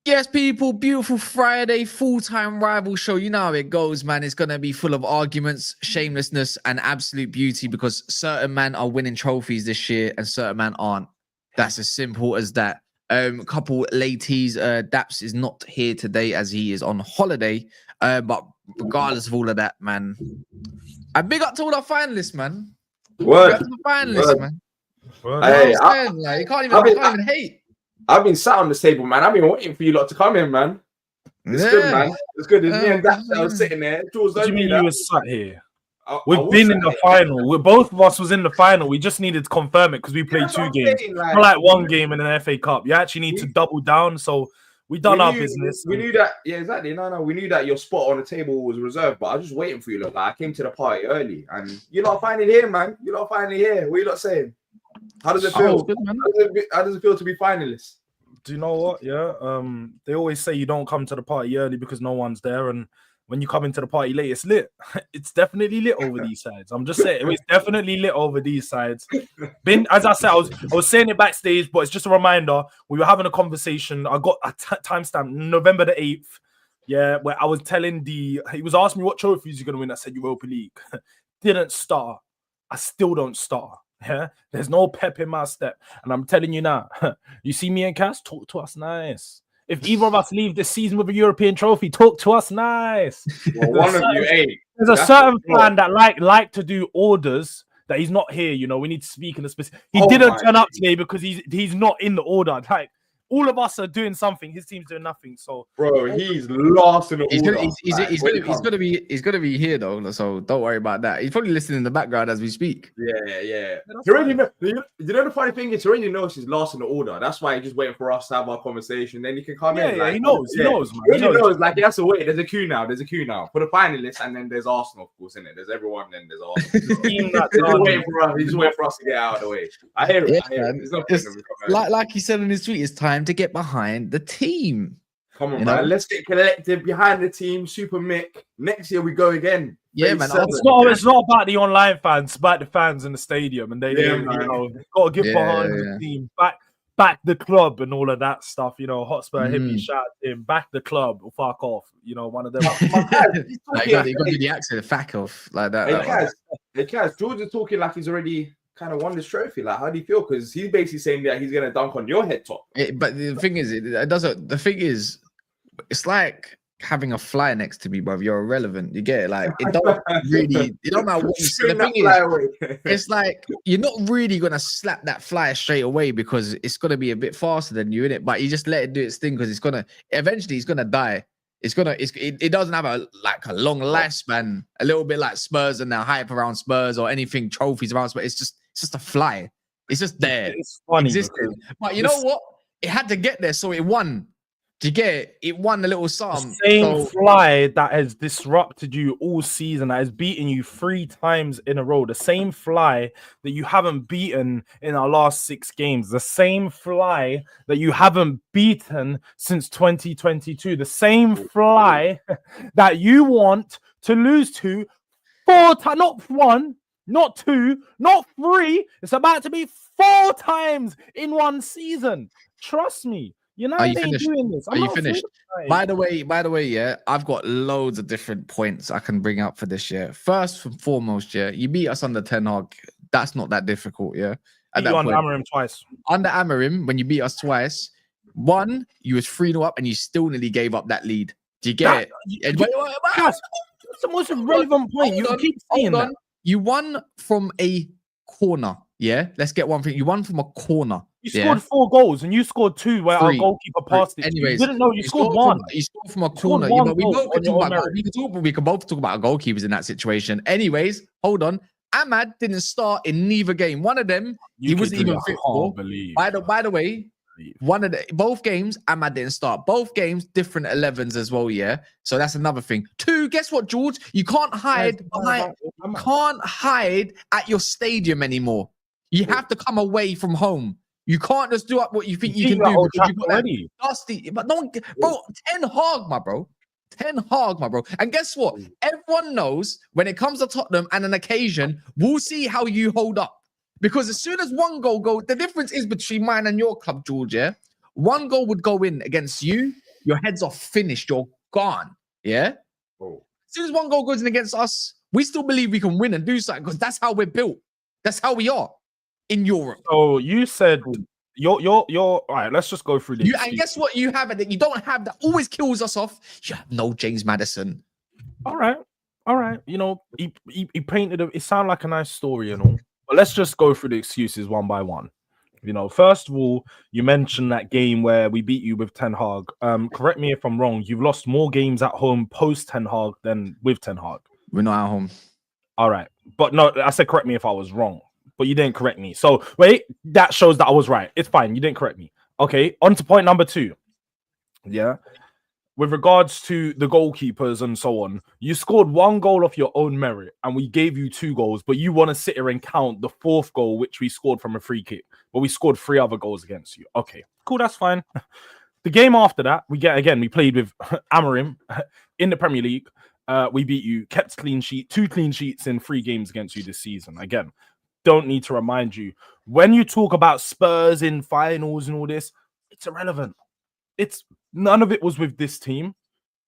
Yes, people, beautiful Friday, full-time rival show. You know how it goes, man. It's going to be full of arguments, shamelessness, and absolute beauty because certain men are winning trophies this year and certain men aren't. That's as simple as that. Couple ladies, Daps is not here today as he is on holiday. But regardless of all of that, man, I big up to all our finalists, man. Word. Big up to the finalists, man. Word. Hey, you can't even hate. I've been sat on this table, man. I've been waiting for you lot to come in, man. It's good, man. It's good. It's me and Daps that was sitting there. Jordz, what do you mean you were sat here? We've been in the final. Both of us was in the final. We just needed to confirm it because we played two games. Not like one game in an FA Cup. You actually need to double down. So we done our business. We knew that. Yeah, exactly. No. We knew that your spot on the table was reserved, but I was just waiting for you. Look, like, I came to the party early, and you're not finally here, man. You're not finally here. What are you lot saying? How does it feel? Good, man. How does it feel to be finalists? Do you know what? Yeah. They always say you don't come to the party early because no one's there, and when you come into the party late, it's lit. It's definitely lit over these sides. I'm just saying, it's definitely lit over these sides. As I said, I was saying it backstage, but it's just a reminder. We were having a conversation. I got a timestamp, November the 8th. Yeah, where I was telling he was asking me what trophies you're gonna win. I said Europa League. Didn't start. I still don't start. Yeah, there's no pep in my step, and I'm telling you now. You see me and Cass, talk to us nice. If either of us leave this season with a European trophy, talk to us nice. Well, one of you ain't. There's a certain fan that like to do orders that he's not here. You know, we need to speak in a specific. He didn't turn up today because he's not in the order. Like all of us are doing something. His team's doing nothing. So, bro, he's lost in the order. He's gonna be here though. So don't worry about that. He's probably listening in the background as we speak. Yeah. He already know, you know the funny thing is, he already knows he's lost in the order. That's why he's just waiting for us to have our conversation. Then he can come in. Yeah, like, he knows. He knows. Like, he has to wait. There's a queue now. For the finalists, and then there's Arsenal, of course, in it. There's everyone. Then there's Arsenal. He's just waiting for us. He's just waiting for us to get out of the way. I hear it. Like he said in his tweet, it's time to get behind the team. Come on, man. Let's get collective behind the team. Super Mick. Next year we go again. Yeah, man. It's not about the online fans, it's about the fans in the stadium, and they got to get behind the team, back the club, and all of that stuff. You know, Hotspur hippie shout him, back the club or fuck off. You know, one of them. You got to do the accent, fuck off like that. Hey, Kaz, Jordz is talking like he's already kind of won this trophy. Like, how do you feel? Because he's basically saying that he's gonna dunk on your head top. But the thing is, it doesn't. The thing is, it's like having a fly next to me, bro. You're irrelevant. You get it? Like, it don't really. It don't matter what you say. The thing is, it's like you're not really gonna slap that fly straight away because it's gonna be a bit faster than you in it. But you just let it do its thing because it's gonna eventually it's gonna die. It doesn't have a long lifespan. A little bit like Spurs and their hype around Spurs or anything trophies around Spurs. It's just a fly. It's just there. It's funny, but you know what? It had to get there, so it won. Do you get it? It won the little sum. The same fly that has disrupted you all season, that has beaten you 3 times in a row. The same fly that you haven't beaten in our last 6 games. The same fly that you haven't beaten since 2022. The same fly that you want to lose to 4 times, not 1, not 2, not 3. It's about to be 4 times in one season. Trust me. You know, are you finished? Are you finished? By the way, yeah, I've got loads of different points I can bring up for this year. First and foremost, yeah, you beat us under Ten Hag. That's not that difficult, yeah. Under Amorim twice. Under Amorim, when you beat us twice, one, you was 3-0 up and you still nearly gave up that lead. Do you get it? That's the most relevant point. You keep saying that. You won from a corner, yeah? Let's get one thing. You won from a corner. You scored 4 goals and you scored 2 where our goalkeeper passed it. Anyways, you didn't know you scored 1. You scored from a corner. We can both talk about our goalkeepers in that situation. Anyways, hold on. Ahmad didn't start in neither game. One of them, he wasn't even fit for. By the way, both games, Ahmad didn't start. Both games, different 11s as well. Yeah, so that's another thing. 2, guess what, George? You can't hide at your stadium anymore. You have to come away from home. You can't just do up what you think you can do because you got already dusty. But don't, bro. Ten Hag, my bro. And guess what? Everyone knows when it comes to Tottenham and an occasion, we'll see how you hold up. Because as soon as one goal goes, the difference is between mine and your club, George, yeah? One goal would go in against you, your heads are finished, you're gone, yeah? As soon as one goal goes in against us, we still believe we can win and do something because that's how we're built. That's how we are in Europe. So you said you're all right, let's just go through this. And guess what you have that you don't have that always kills us off? You have no James Maddison. All right. You know, he painted it sounded like a nice story and all. But let's just go through the excuses one by one. You know, first of all, you mentioned that game where we beat you with Ten Hag. Correct me if I'm wrong. You've lost more games at home post Ten Hag than with Ten Hag. We're not at home. All right. But no, I said correct me if I was wrong. But you didn't correct me. So, wait, that shows that I was right. It's fine. You didn't correct me. Okay, on to point number 2. Yeah. With regards to the goalkeepers and so on, you scored 1 goal off your own merit and we gave you 2 goals, but you want to sit here and count the 4th goal, which we scored from a free kick, but we scored 3 other goals against you. Okay, cool, that's fine. The game after that, we played with Amorim in the Premier League. We beat you, kept clean sheet, 2 clean sheets in 3 games against you this season. Again, don't need to remind you. When you talk about Spurs in finals and all this, it's irrelevant. None of it was with this team.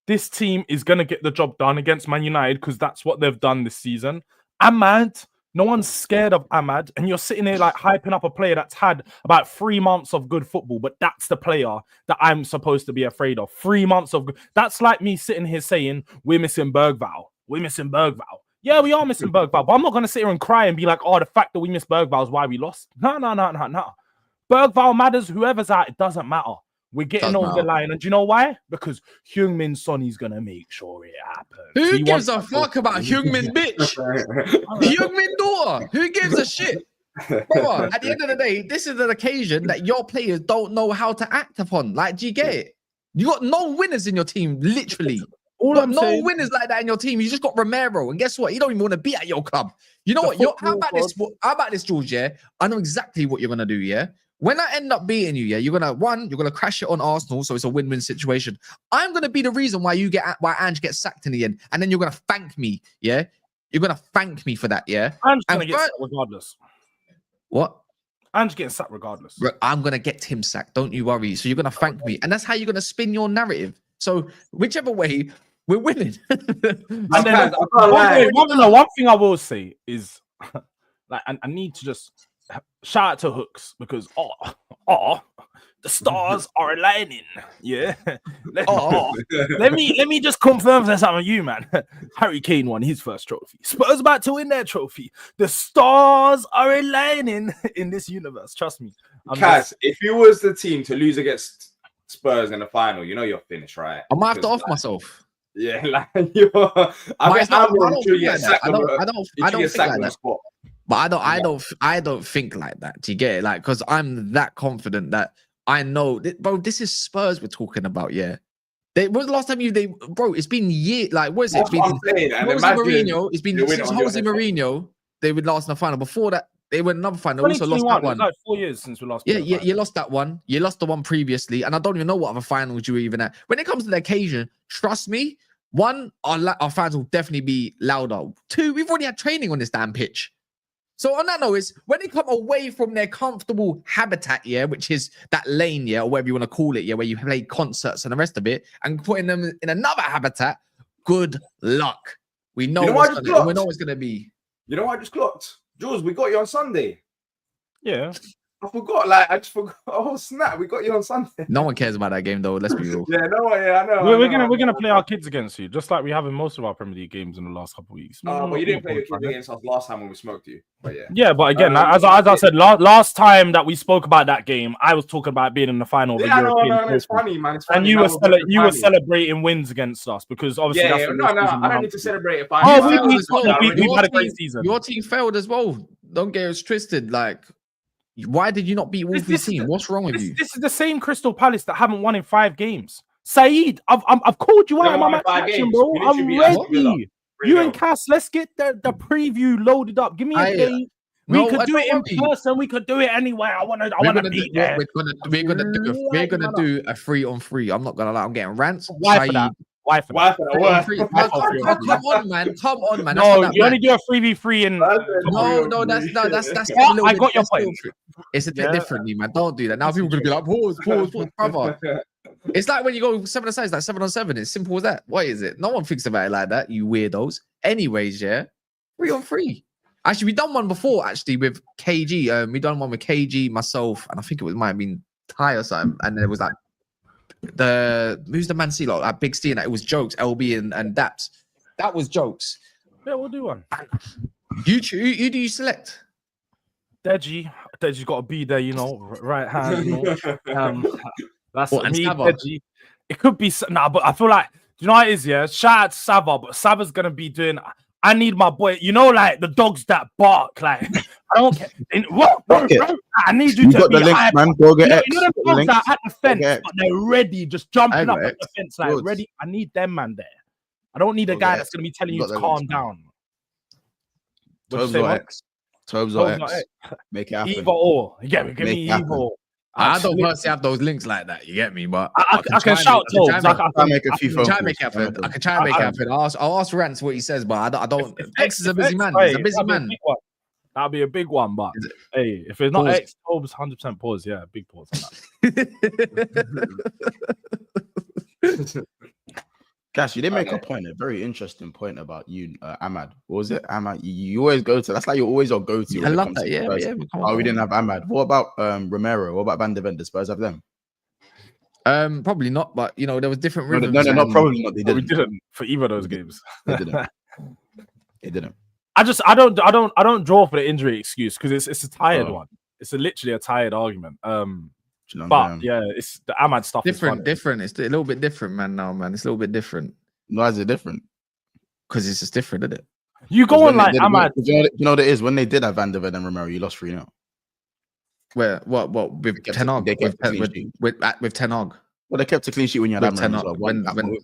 This team is going to get the job done against Man United because that's what they've done this season. Ahmad, no one's scared of Ahmad. And you're sitting there like hyping up a player that's had about 3 months of good football. But that's the player that I'm supposed to be afraid of. 3 months of good. That's like me sitting here saying, we're missing Bergvall. Yeah, we are missing Bergvall. But I'm not going to sit here and cry and be like, oh, the fact that we missed Bergvall is why we lost. No. Bergvall matters. Whoever's out, it doesn't matter. We're getting over the line. And do you know why? Because Heung-min Sonny's going to make sure it happens. Who gives a fuck about Heung-min, bitch? Heung-min daughter. Who gives a shit? Bro, at the end of the day, this is an occasion that your players don't know how to act upon. Like, do you get it? You got no winners in your team, literally. No winners like that in your team. You just got Romero. And guess what? You don't even want to be at your club. You know what? How about this, George, yeah? I know exactly what you're going to do, yeah? When I end up beating you, yeah, you're gonna crash it on Arsenal, so it's a win-win situation. I'm gonna be the reason why Ange gets sacked in the end, and then you're gonna thank me, yeah. You're gonna thank me for that, yeah. Ange's gonna get sacked regardless. What? Ange getting sacked regardless. I'm gonna get him sacked. Don't you worry. So you're gonna thank me, and that's how you're gonna spin your narrative. So whichever way, we're winning. One thing I will say is, like, I need to just. Shout out to Hooks because the stars are aligning. Yeah. Let me just confirm something with you, man. Harry Kane won his first trophy. Spurs about to win their trophy. The stars are aligning in this universe. Trust me. Kaz, if you was the team to lose against Spurs in the final, you know you're finished, right? I might have to off myself. Yeah, like you're. I don't think like that. But I don't think like that. Do you get it? Like, because I'm that confident that I know, bro. This is Spurs we're talking about. Yeah, when was the last time bro? It's been years. Like, what is it? Mourinho. It's been since Jose Mourinho. They would last in the final. Before that, they went another final. They also lost that one. Like 4 years since we lost. Yeah, you lost that one. You lost the one previously, and I don't even know what other finals you were even at. When it comes to the occasion, trust me. 1, our fans will definitely be louder. 2, we've already had training on this damn pitch. So on that note, is when they come away from their comfortable habitat, yeah, which is that lane, yeah, or whatever you want to call it, yeah, where you play concerts and the rest of it, and putting them in another habitat, good luck. We know what's going to be. You know what I just clocked? Jules, we got you on Sunday. Yeah. I forgot, like, I just forgot. Oh, snap, we got you on Sunday. No one cares about that game, though. Let's be real. Yeah, no one, I know. We're gonna play our kids against you, just like we have in most of our Premier League games in the last couple of weeks. But you didn't play your kids against us last time when we smoked you. But yeah. Yeah, but again, as I said, last time that we spoke about that game, I was talking about being in the final. Yeah, no, it's funny, man. It's funny, and you were celebrating wins against us because obviously. Yeah, no, I don't need to celebrate if we've had a great season. Your team failed as well. Don't get us twisted, like. Why did you not beat Wolves' team? What's wrong with you? This is the same Crystal Palace that haven't won in 5 games. Saeed, I've called you out of my match action, bro. I'm ready. You and Cass, let's get the preview loaded up. Give me a date. We could do it in person. We could do it anywhere. I want to beat there. We're gonna do a 3-on-3. I'm not gonna lie. I'm getting rants. Why for that? Come on, man. No, you only do a 3v3 and no. That's I got your point. It's a bit differently, man. Don't do that. Now people are gonna be like, pause, brother. It's like when you go 7-on-7, it's like 7-on-7. It's simple as that. What is it? No one thinks about it like that, you weirdos. Anyways, 3-on-3. Actually, we done one before, actually, with KG. We done one with KG, myself, and I think might have been Ty or something. And there was like who's the Man City lot? Like Big C, and it was Jokes, LB and Daps. That was Jokes. Yeah, we'll do one. Who do you select? Deji's got to be there, right hand, That's what, me, Sava? Deji. It could be but I feel like what it is, Shout out to Sava, but Sava's gonna be doing. I need my boy, like the dogs that bark. Like I don't care. I need you to got be the links, hyper. man. Go get X. You know the dogs that are at the fence, but they're ready, just jumping up at X. the fence, like ready. I need them, man. There. I don't need a guy that's gonna be telling you to calm down. Tobes or X. Tobes or X. Make it happen. Either or. You get me? Give me either or. I don't personally have those links like that. You get me? But I can shout Tobes. I can make a few phone calls. I can try and make it happen. I'll ask Rance what he says, but I don't. X is a busy man. He's a busy man. That'll be a big one, but hey, if it's not X, Tobes 100% pause. Yeah, big pause on that. Cash, you did make a point, a very interesting point about you, Ahmad. What was it, Ahmad? You always go to. That's like you always go to. I love that. Yeah. We didn't have Ahmad. What about Romero? What about Van de Ven? The Spurs have them? Probably not. But there was different rhythms. No, not probably not. They didn't. We didn't for either of those games. They didn't. They didn't. I don't draw for the injury excuse because it's a tired one. It's literally a tired argument. But it's the Ahmad stuff. Different. It's a little bit different, man. Now, man, it's a little bit different. Why is it different? Because it's just different, isn't it? You go on like Ahmad. You know what it is when they did have Van de Ven and Romero, you lost 3-0. Where what with Ten Hag? With Ten Hag. Well, they kept a clean sheet when you had Amram as well. But let me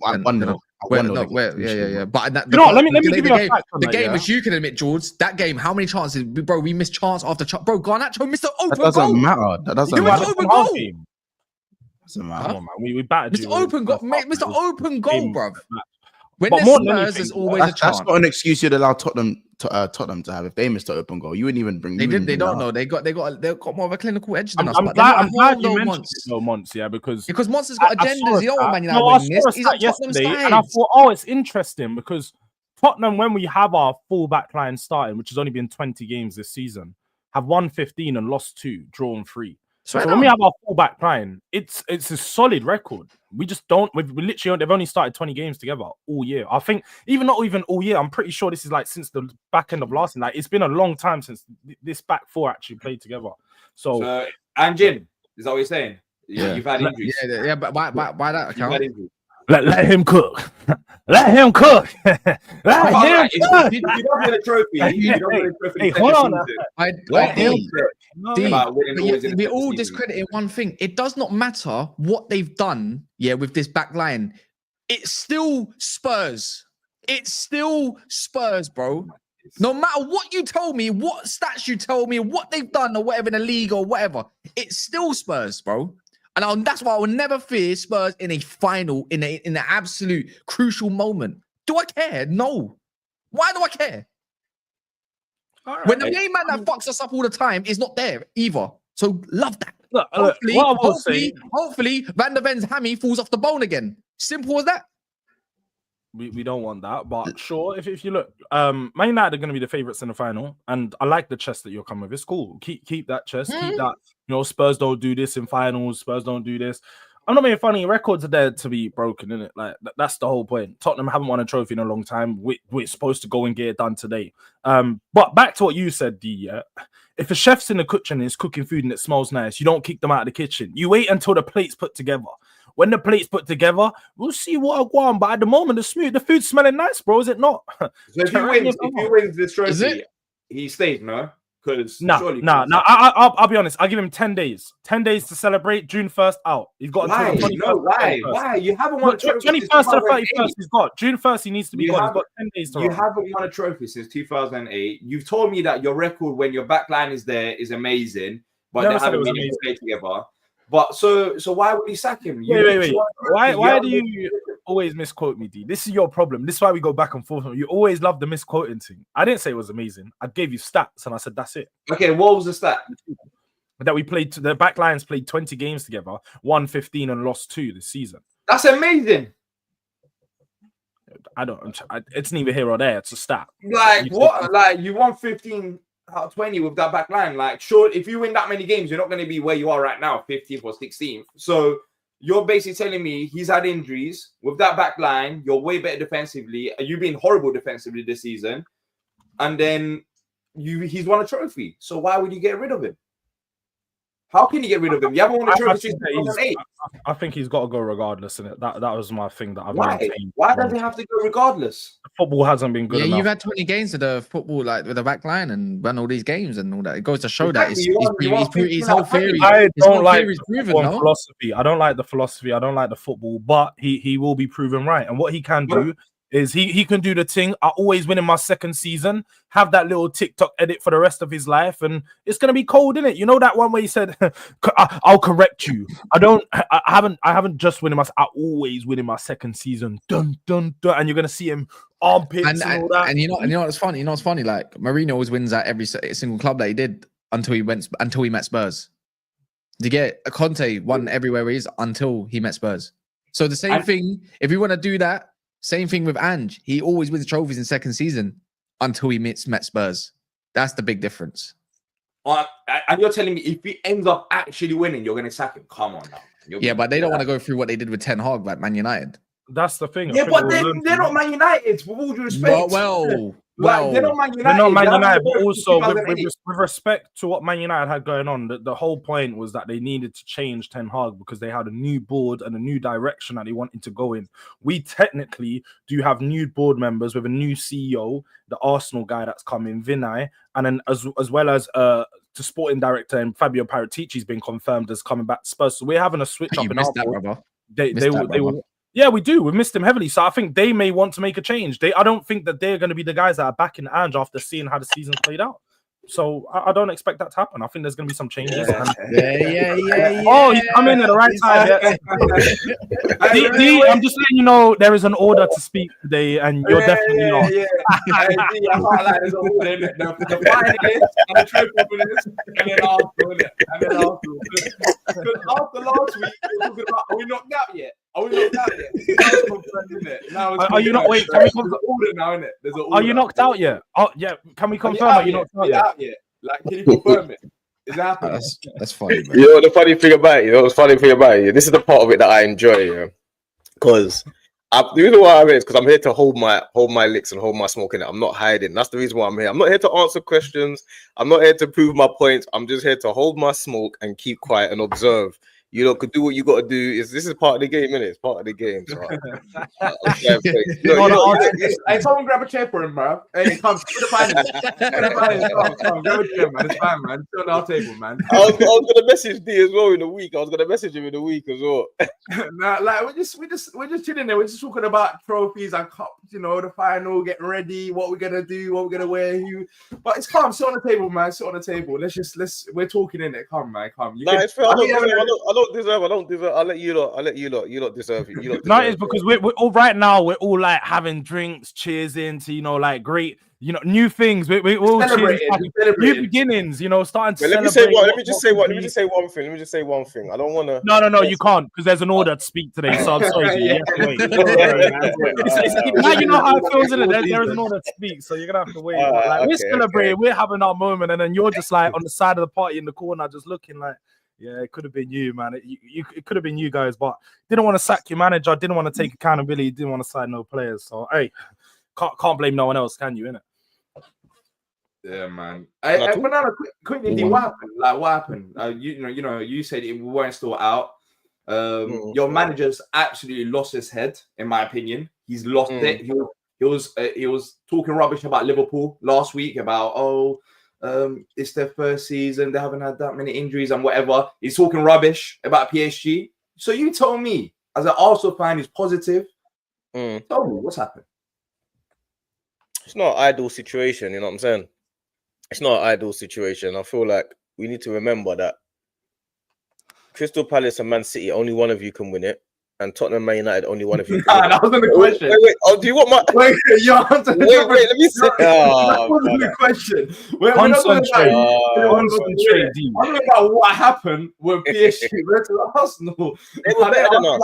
give you a fact. The game, which you can admit, Jordz, that game, how many chances, bro? We missed chance after chance. Bro, Garnacho missed an open goal. That doesn't matter. That doesn't matter. Open goal. Doesn't matter. We battered you. Missed an open goal, bro. When there's always a chance. That's not an excuse you'd allow Tottenham to have. If they missed an open goal, you wouldn't even bring. They didn't. They don't know. They got more of a clinical edge than us. I'm glad you mentioned Monts, because Monts has got agendas. You don't want Man United winning this. He's on Tottenham's side. And I thought, it's interesting because Tottenham, when we have our full back line starting, which has only been 20 games this season, have won 15 and lost 2, drawn 3. So when we have our full back line, it's a solid record. We just don't. We literally they've only started 20 games together all year. I think not even all year. I'm pretty sure this is like since the back end of last year. Like it's been a long time since this back four actually played together. So Ange, is that what you're saying? Yeah, you've had injuries. Yeah, but by that account. Let him cook. Let him cook. Let him cook. You don't win a trophy. You don't win a trophy. Hey, hold on. We're all discrediting one thing. It does not matter what they've done, with this back line. It's still Spurs. It's still Spurs, bro. No matter what you tell me, what stats you tell me, what they've done or whatever in the league or whatever, it's still Spurs, bro. And that's why I will never fear Spurs in a final, in an absolute crucial moment. Do I care? No. Why do I care? Right. When the main man that fucks us up all the time is not there either. So love that. Look, hopefully Van der Ven's hammy falls off the bone again. Simple as that. We don't want that, but sure. If you look, Man United are going to be the favourites in the final, and I like the chess that you're coming with. It's cool. Keep that chess. Keep that. Spurs don't do this in finals. Spurs don't do this. I'm not being funny. Records are there to be broken, isn't it? Like that's the whole point. Tottenham haven't won a trophy in a long time. We're supposed to go and get it done today. But back to what you said, D. If a chef's in the kitchen and is cooking food and it smells nice, you don't kick them out of the kitchen. You wait until the plate's put together. When the plate's put together, we'll see what I want. But at the moment, the food's smelling nice, bro. Is it not? So if he wins this trophy, he stays, no? Because I'll be honest. I'll give him 10 days. 10 days to celebrate. June 1st out. He's got until the 21st. Why? You haven't won a trophy. 21st to the 31st. He's got June 1st. He needs to be gone. He's got 10 days to run. You haven't won a trophy since 2008. You've told me that your record when your back line is there is amazing, but they haven't been able to play together. But so why would he sack him? Wait. Why do you always misquote me, D? This is your problem. This is why we go back and forth. You always love the misquoting thing. I didn't say it was amazing. I gave you stats and I said that's it. Okay, what was the stat? That we played. The back lines played 20 games together, won 15 and lost 2 this season. That's amazing. It's neither here or there. It's a stat. Like what? Like you won 15 out of 20 with that back line. Like, sure, if you win that many games, you're not going to be where you are right now, 15th or 16th. So you're basically telling me he's had injuries with that back line. You're way better defensively. You've been horrible defensively this season, and then he's won a trophy. So why would you get rid of him? How can you get rid of him? You haven't won a trophy since 2008. I think he's got to go regardless, and that was my thing that I've maintained. Why does he have to go regardless? The football hasn't been good enough. You've had 20 games with the football, like with the back line, and run all these games and all that. It goes to show that his whole theory. I don't like philosophy. I don't like the philosophy. I don't like the football, but he will be proven right. And what he can do is he can do the thing. I always win in my second season, have that little TikTok edit for the rest of his life, and it's gonna be cold, innit? You know that one where he said, "I'll correct you." I haven't just win in I always win in my second season. Dun dun dun, and you're gonna see him armpits and all that. And you know what's funny? You know what's funny? Like Mourinho always wins at every single club that he did until he met Spurs. You get Conte won everywhere he is until he met Spurs. So the same thing. If you want to do that. Same thing with Ange. He always wins trophies in second season until he met Spurs. That's the big difference. And you're telling me if he ends up actually winning, you're going to sack him? Come on now. But they don't want to go through what they did with Ten Hag, like Man United. That's the thing. Yeah, but they're not Man United, with all due respect. Well, they're not Man United. They're not Man United, but also with respect to what Man United had going on, the whole point was that they needed to change Ten Hag because they had a new board and a new direction that they wanted to go in. We technically do have new board members with a new CEO, the Arsenal guy that's coming, Vinay, and then as well as the sporting director and Fabio Paratici's been confirmed as coming back to Spurs. So we're having a switch up in our board. They will. Yeah, we do. We missed him heavily. So I think they may want to make a change. I don't think that they're going to be the guys that are backing Ange after seeing how the season played out. So I don't expect that to happen. I think there's going to be some changes. Yeah. Oh, he's coming at the right time. D, I'm just letting you know there is an order to speak today, and you're definitely on. There's an order in it. The finalists and the trophy winners, and then Arsenal. Because after last week, we're talking about, are we knocked out yet? Are you not? Wait, can we confirm? Order now, innit? There's an order. Are you knocked out yet? Oh, yeah. Can we confirm? Are you knocked out yet? Like, can you confirm it? Is that happening? That's funny. Man. You know what the funny thing about it? This is the part of it that I enjoy, yeah. Because the reason why I'm here is because I'm here to hold my licks and hold my smoke in it. I'm not hiding. That's the reason why I'm here. I'm not here to answer questions. I'm not here to prove my points. I'm just here to hold my smoke and keep quiet and observe. You know, could do what you got to do. This is part of the game, innit? It's part of the game. So hey, someone grab a chair for him, bro. Hey, come to the finals. Come, grab a chair, man. It's fine, man. It's on our table, man. I was gonna message D as well in a week. I was gonna message him in a week as well. Nah, like we're just chilling there. We're just talking about trophies and cups. You know, the final, getting ready, what we're gonna do, what we're gonna wear. But it's calm. Sit on the table, man. Sit on the table. We're talking in it. Come, man. Come. It's fair. I don't deserve. I'll let you lot. You lot deserve it. No, it's because we're all right now. We're all like having drinks, cheers into, like great, new things. We're all new beginnings. Starting to. Let me just say one thing. I don't want to. No, you can't because there's an order to speak today. So I'm sorry. You have to wait. Now you know how it feels, isn't it? There is an order to speak, so you're gonna have to wait. We're celebrating. We're having our moment, and then you're just like on the side of the party in the corner, just looking like. Yeah, it could have been you, man. It could have been you guys, but didn't want to sack your manager. Didn't want to take accountability. Didn't want to sign no players. So hey, can't blame no one else, can you? Innit? Yeah, man. Banana, quickly, what happened? Like, what happened? You said we weren't still out. Your manager's absolutely lost his head, in my opinion. He's lost it. He was talking rubbish about Liverpool last week about It's their first season. They haven't had that many injuries and whatever. He's talking rubbish about PSG. So you tell me, as an Arsenal fan, he's positive. Tell me what's happened. It's not an ideal situation, you know what I'm saying? It's not an ideal situation. I feel like we need to remember that Crystal Palace and Man City, only one of you can win it. And Tottenham and Man United, only one of you can win it. That wasn't the question. Wait. Oh, do you want my... Wait, you answered wait, let me say... that wasn't the question. Concentrate. I'm talking about what happened with PSG versus Arsenal. They were better than us.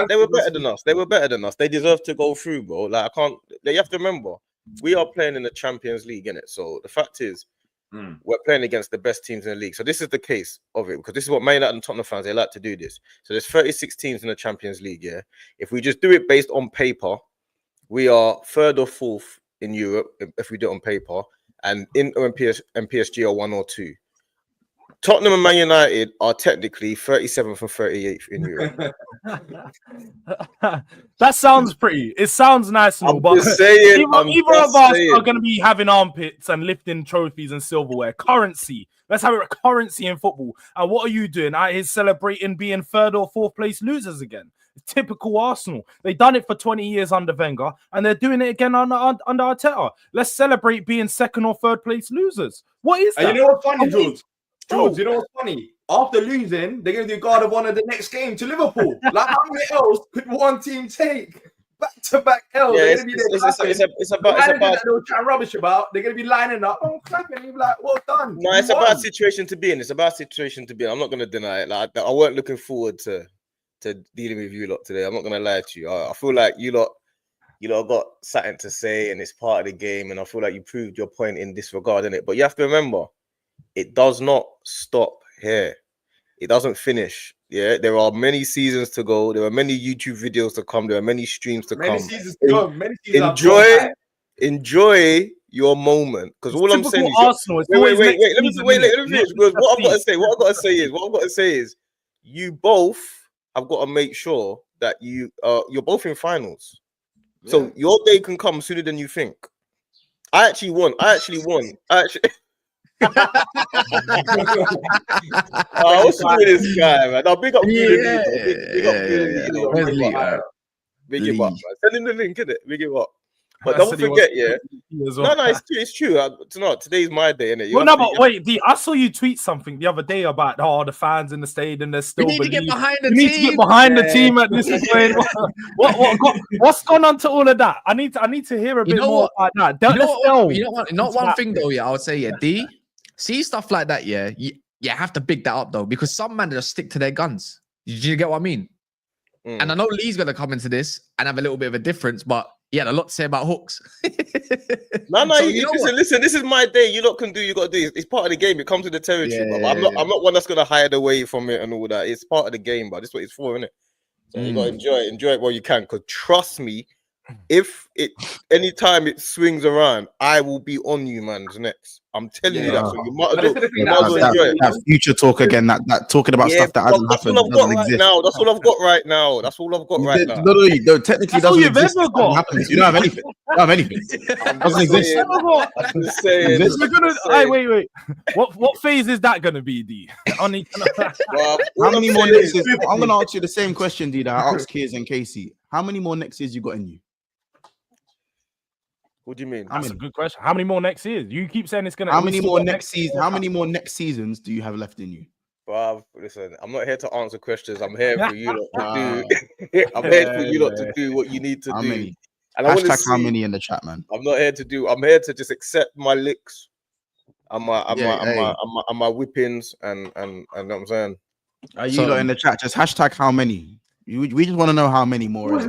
They were better than us. They were better than us. They deserve to go through, bro. Like, I can't... You have to remember, we are playing in the Champions League, innit? So the fact is, we're playing against the best teams in the league. So this is the case of it, because this is what Man United and Tottenham fans, they like to do this. So there's 36 teams in the Champions League, yeah? If we just do it based on paper, we are third or fourth in Europe, if we do it on paper, and Inter and PSG are 1 or 2. Tottenham and Man United are technically 37th and 38th in Europe. That sounds pretty. It sounds nice and all, but saying, either of us are going to be having armpits and lifting trophies and silverware. Currency. Let's have a currency in football. And what are you doing? Out here celebrating being third or fourth place losers again. Typical Arsenal. They've done it for 20 years under Wenger, and they're doing it again under Arteta. Let's celebrate being second or third place losers. What is that? And you know what's funny, Jordz? Jordz, you know what's funny? After losing, they're going to do guard of honor the next game to Liverpool. Like, how many L's could one team take? Back-to-back L's. Yeah, they're going to be it's about they were chatting rubbish about. They're going to be lining up. Oh, clapping. You're like, well done. No, it's a bad situation to be in. It's a bad situation to be in. I'm not going to deny it. Like, I weren't looking forward to dealing with you lot today. I'm not going to lie to you. I feel like you lot got something to say, and it's part of the game. And I feel like you proved your point in this regard, innit? But you have to remember, it does not stop here. It doesn't finish. Yeah, there are many seasons to go. There are many YouTube videos to come. There are many streams to come. Enjoy your moment, because all I'm saying is, Arsenal, wait. Let me finish. Because what I've got to say is, you both have got to make sure that you're both in finals. Yeah. So your day can come sooner than you think. I actually won. What's wrong with this guy, man? Now, big up Gooner. Big him up, man. Send him the link, innit? Big him up. But don't forget, it's true. Today's my day, innit? Wait, I saw you tweet something the other day about the fans in the stadium. They're still. We need to get behind the team at this point. What's gone on to all of that? I need to hear a bit more about that. Not one thing though. Yeah, I would say D. See stuff like that. Yeah, you have to big that up though, because some men just stick to their guns. Did you get what I mean? And I know Lee's gonna come into this and have a little bit of a difference, but he had a lot to say about hooks. No, listen. This is my day. You lot can do. You got to do. It's part of the game. It comes with the territory. I'm not one that's gonna hide away from it and all that. It's part of the game, but this is what it's for, isn't it? So you got to enjoy it while you can. Because trust me, if anytime it swings around, I will be on you, man. Next, I'm telling you that. So you might as well enjoy it. That future talk again. That talking about stuff that hasn't happened. That's all I've got right now. That's all I've got right now. No, technically doesn't exist. You don't have anything. Doesn't exist. Wait. What phase is that gonna be, D? How many more next years? I'm gonna ask you the same question, D, that I asked Kiers and Casey. How many more next years you got in you? What do you mean? That's a good question. How many more next years? You keep saying it's gonna. How many more next seasons do you have left in you? Bruv, listen, I'm not here to answer questions. I'm here for you lot to do. I'm here for you lot to do what you need to do. Many? And hashtag how many in the chat, man? I'm not here to do. I'm here to just accept my licks and my whippings and what I'm saying. Are you lot in the chat? Just hashtag how many. We just want to know how many more. You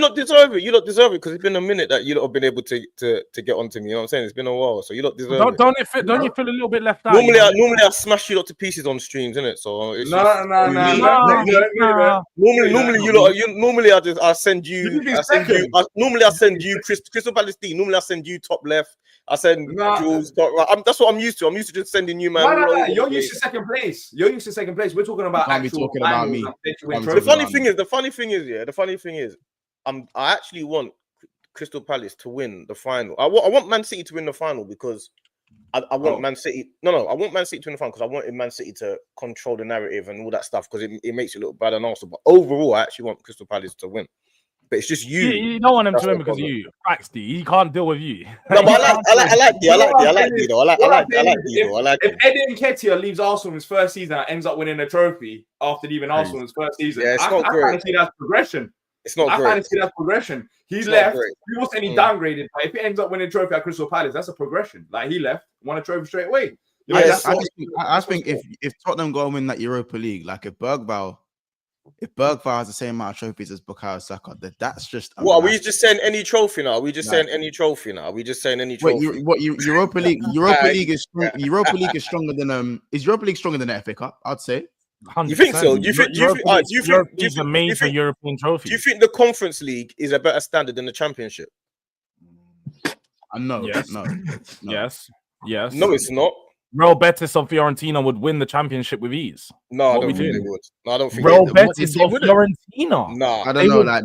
lot deserve it. You lot deserve it, because it's been a minute that you lot have been able to get onto me. You know what I'm saying? It's been a while, so you lot deserve it. Don't you feel a little bit left out? Normally I smash you lot to pieces on streams, innit? So it's normally I send you Crystal Palace D. Normally I send you top left. I send Jules top right. That's what I'm used to. I'm used to just sending you, man. No. You're used to second place. We're talking about me. The funny thing is, I actually want Crystal Palace to win the final. I want Man City to win the final, because I want Man City. No, I want Man City to win the final because I wanted Man City to control the narrative and all that stuff because it makes you look bad and Arsenal. But overall, I actually want Crystal Palace to win. But it's just you. You don't want him to win because of you. Facts, D. He can't deal with you. No, but I like D. I like D though. I like if Eddie Nketiah leaves Arsenal in his first season and ends up winning a trophy after leaving Arsenal in his first season, yeah, it's not great. I kind of see that's progression. It's not great. I kind of see that's progression. He left. He wasn't any downgraded. But if he ends up winning a trophy at Crystal Palace, that's a progression. Like he left, won a trophy straight away. I think if Tottenham go and win that Europa League, like if Bergvall has the same amount of trophies as Bukayo Saka, that's just what are we just saying any trophy now? Are we just saying any trophy now? Are we just saying any trophy? Europa League? Europa League is stronger than is Europa League stronger than the FA Cup? I'd say. 100%. You think so? Do you think a major European trophy? Do you think the Conference League is a better standard than the Championship? No. Yes. No. Yes. No, it's not. Real Betis of Fiorentina would win the Championship with ease. No, I don't think they would. No, I don't think Real Betis of Fiorentina. No, I don't know. Like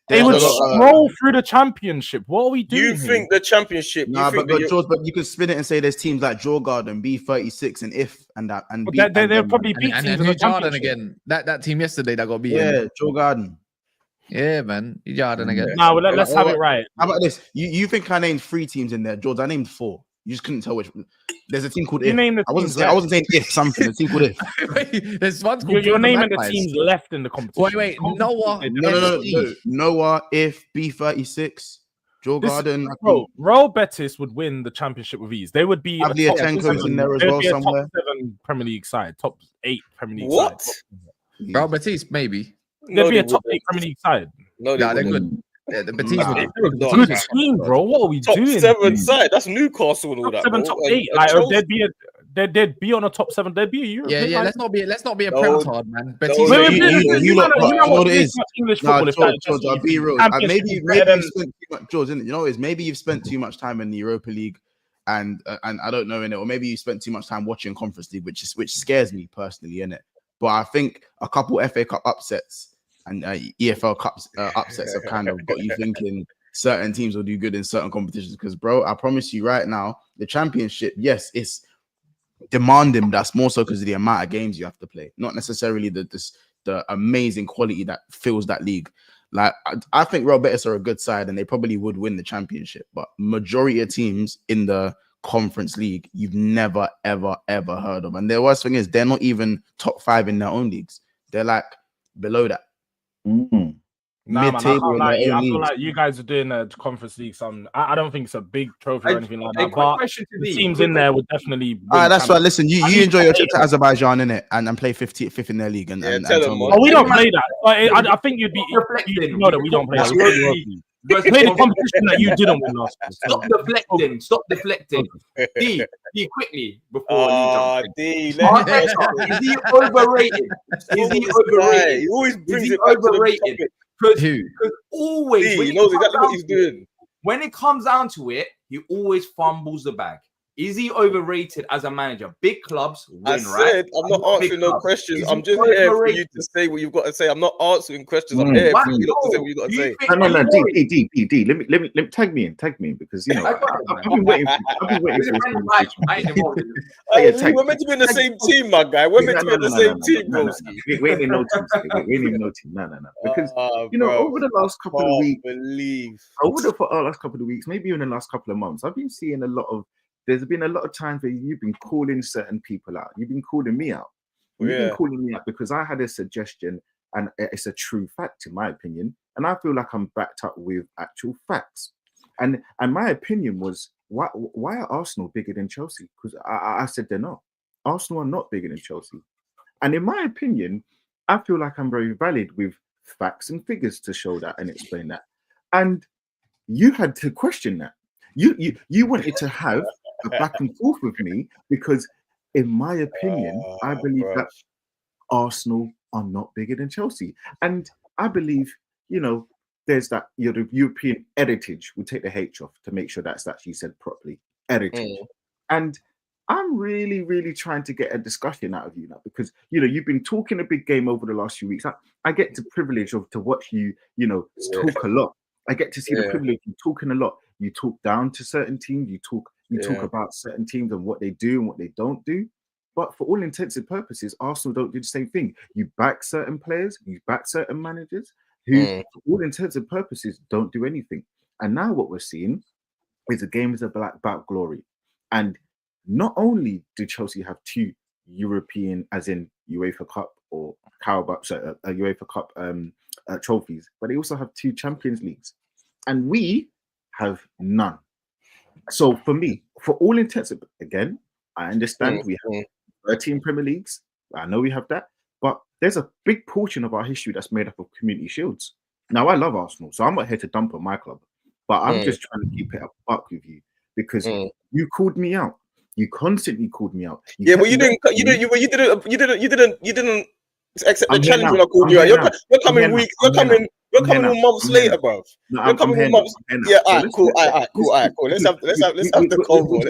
they would stroll through the Championship. What are we doing? You think the Championship? No, but George, but you could spin it and say there's teams like Djurgården, B36, and that, and they'll probably beat teams in the Djurgården again. That team yesterday that got beat. Yeah, Djurgården. Yeah, man, Djurgården again. No, let's have it right. How about this? You think I named 3 teams in there, George? I named 4. You just couldn't tell which. There's a team called If. I wasn't saying If something. A team called If. Wait, there's one called You're naming the teams left in the competition. Wait, Noah. No. Noah, If, B36, Djurgården. Bro, Real Betis would win the Championship with ease. They would be have the Atenko's in there as well somewhere. Top 7 Premier League side, top 8 Premier League side. What? Real Betis, maybe. They'd be a top 8 Premier League side. No, they're good. Yeah, the Betis would good team, bro. What are we doing? Top 7 side. That's Newcastle and all that. Top 7, top 8. Like they'd be on a top 7. They'd be a European. Yeah. Let's not be a Prem card, man. Betis. You know what it is. English football. George, I'll be real. Maybe you've spent too much, George. You know, maybe you've spent too much time in the Europa League, and I don't know in it, or maybe you spent too much time watching Conference League, which scares me personally in it. But I think a couple FA Cup upsets and EFL Cups upsets have kind of got you thinking certain teams will do good in certain competitions. Because, bro, I promise you right now, the Championship, yes, it's demanding. That's more so because of the amount of games you have to play, not necessarily the amazing quality that fills that league. Like, I think Real Betis are a good side and they probably would win the Championship. But majority of teams in the Conference League, you've never, ever, ever heard of. And the worst thing is they're not even top 5 in their own leagues. They're like below that. Nah, Mid-table. man, I feel like you guys are doing a Conference League. I don't think it's a big trophy or anything like that. But the teams in there would definitely. All right, that's right. Listen, you enjoy your trip to Azerbaijan, innit? And play 5th in their league. And we don't play that. I think you'd be. You know that we don't play that. Play the competition that you didn't win last year. Stop deflecting. D, quickly before D. Is he overrated? He always brings it back overrated? Because always, he knows exactly what he's doing. When it comes down to it, he always fumbles the bag. Is he overrated as a manager? Big clubs win, right? I'm not answering no questions. I'm just here for you to say what you've got to say. I'm not answering questions. I'm here for you to say what you've got to say. No. D. Let me tag me in because you know I've been waiting for this. We're meant to be in the same team, my guy. We're meant to be in the same team, bro. We ain't in no team. No. Because you know, over the last couple of weeks, maybe even the last couple of months, I've been seeing a lot of. There's been a lot of times where you've been calling certain people out. You've been calling me out. You've been calling me out because I had a suggestion and it's a true fact in my opinion. And I feel like I'm backed up with actual facts. And my opinion was, why are Arsenal bigger than Chelsea? Because I said they're not. Arsenal are not bigger than Chelsea. And in my opinion, I feel like I'm very valid with facts and figures to show that and explain that. And you had to question that. You wanted to have a back and forth with me because, in my opinion, I believe that Arsenal are not bigger than Chelsea, and I believe there's that the European heritage. We'll take the H off to make sure that's actually said properly. Heritage, and I'm really, really trying to get a discussion out of you now because you've been talking a big game over the last few weeks. I get the privilege to watch you, talk a lot. I get to see the privilege of talking a lot. You talk down to certain teams. You talk You talk about certain teams and what they do and what they don't do. But for all intents and purposes, Arsenal don't do the same thing. You back certain players, you back certain managers who, for all intents and purposes, don't do anything. And now what we're seeing is the game is about glory. And not only do Chelsea have 2 European, as in UEFA Cup or Carabao, UEFA Cup trophies, but they also have 2 Champions Leagues. And we have none. So for me, for all intents, again, I understand we have 13 Premier Leagues. I know we have that, but there's a big portion of our history that's made up of community shields. Now, I love Arsenal, so I'm not here to dump on my club, but I'm just trying to keep it a buck with you because you called me out. You constantly called me out. But you didn't accept the challenge when I called you out. You're coming weeks. You're coming months later, bro. You're coming months. Yeah, all right, cool. Let's have the convo.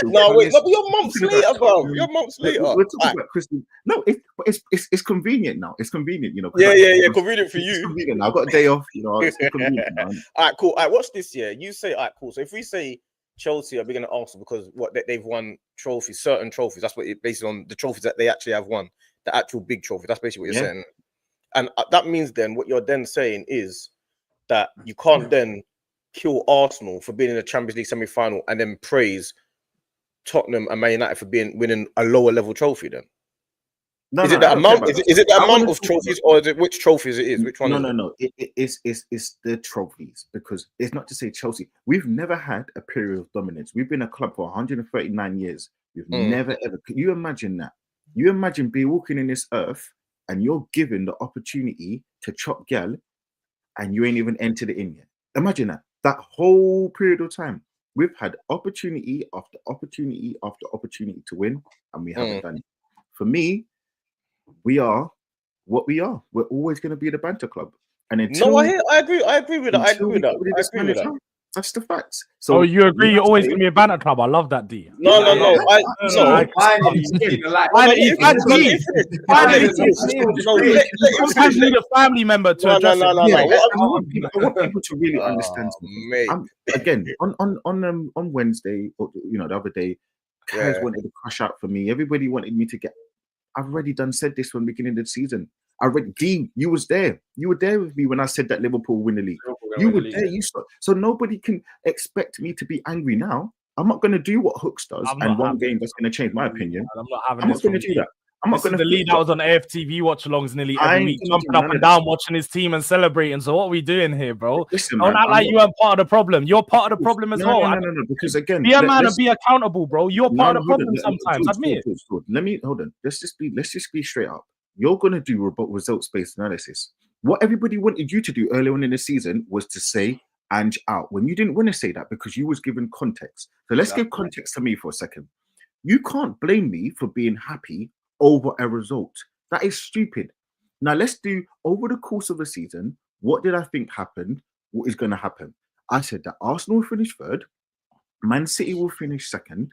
No, wait, but you're months later, bro. You're months later. We're talking about Crystal. No, it's convenient now. It's convenient, Yeah, convenient for you. It's convenient now. I've got a day off. It's convenient now. All right, cool. All right, watch this. Yeah, you say, all right, cool. So if we say Chelsea are bigger than Arsenal because they've won trophies, certain trophies. That's what based on the trophies that they actually have won. The actual big trophy. That's basically what you're saying. And that means then what you're then saying is that you can't then kill Arsenal for being in the Champions League semi-final and then praise Tottenham and Man United for winning a lower level trophy then? Is it the amount of trophies or is it which trophies it is? Which one? No. It's the trophies because it's not to say Chelsea. We've never had a period of dominance. We've been a club for 139 years. We've never ever. Can you imagine that? You imagine being walking in this earth and you're given the opportunity to chop gal and you ain't even entered it in yet. Imagine that. That whole period of time, we've had opportunity after opportunity after opportunity to win and we haven't done it. For me, we are what we are. We're always going to be the banter club. And until, I agree with that. That's the facts. So you agree you're always going to be a banter club? I love that, D. No. Sometimes need a family member to address it. I want people to really understand something. Again, on Wednesday, or the other day, guys wanted to crush out for me. Everybody wanted me to get. I've already said this from the beginning of the season. You was there. You were there with me when I said that Liverpool win the league. You were there. So nobody can expect me to be angry now. I'm not going to do what Hooks does, and one game that's going to change my opinion. I'm not going to do that. I'm not going to. The lead that was on AFTV watch-alongs nearly every week, jumping up and down, watching his team and celebrating. So what are we doing here, bro? Listen, don't act like you weren't part of the problem. You're part of the problem as well. No. Because again, be a man and be accountable, bro. You're part of the problem sometimes. Admit it. Let me hold on. Let's just be straight up. You're going to do results-based analysis. What everybody wanted you to do earlier on in the season was to say Ange out when you didn't want to say that because you was given context. So let's give context to me for a second. You can't blame me for being happy over a result. That is stupid. Now let's do over the course of the season. What did I think happened? What is going to happen? I said that Arsenal will finish third, Man City will finish second,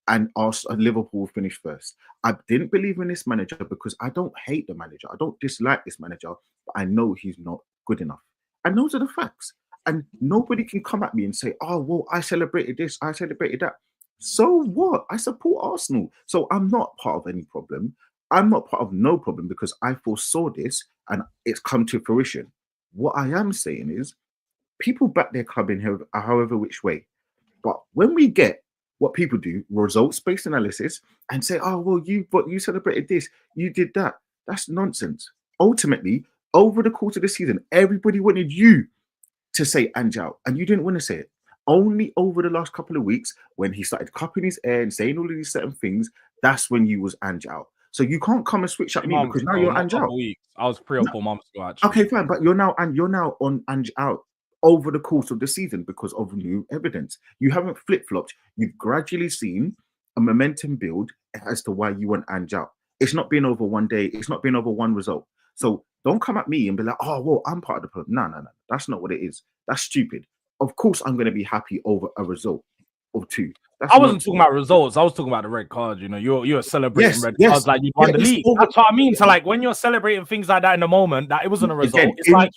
and Liverpool will finish first. I didn't believe in this manager because I don't hate the manager. I don't dislike this manager, but I know he's not good enough. And those are the facts. And nobody can come at me and say, oh, well, I celebrated this, I celebrated that. So what? I support Arsenal. So I'm not part of any problem. I'm not part of no problem because I foresaw this and it's come to fruition. What I am saying is people back their club in here however which way. But when we get what people do, results-based analysis, and say, oh, well, you celebrated this, you did that. That's nonsense. Ultimately, over the course of the season, everybody wanted you to say Ange out, and you didn't want to say it. Only over the last couple of weeks, when he started cupping his air and saying all of these certain things, that's when you was Ange out. So you can't come and switch up me because now you're Ange out. I was 3 or 4 months ago, actually. Okay, fine, but you're now on Ange out over the course of the season because of new evidence. You haven't flip-flopped. You've gradually seen a momentum build as to why you want Ange out. It's not been over one day. It's not been over one result. So don't come at me and be like, oh, well, I'm part of the problem. No. That's not what it is. That's stupid. Of course, I'm going to be happy over a result or two. I wasn't talking about results. I was talking about the red card. You're celebrating red cards like you won the league. That's what I mean. So like when you're celebrating things like that in the moment, that it wasn't a result. It's like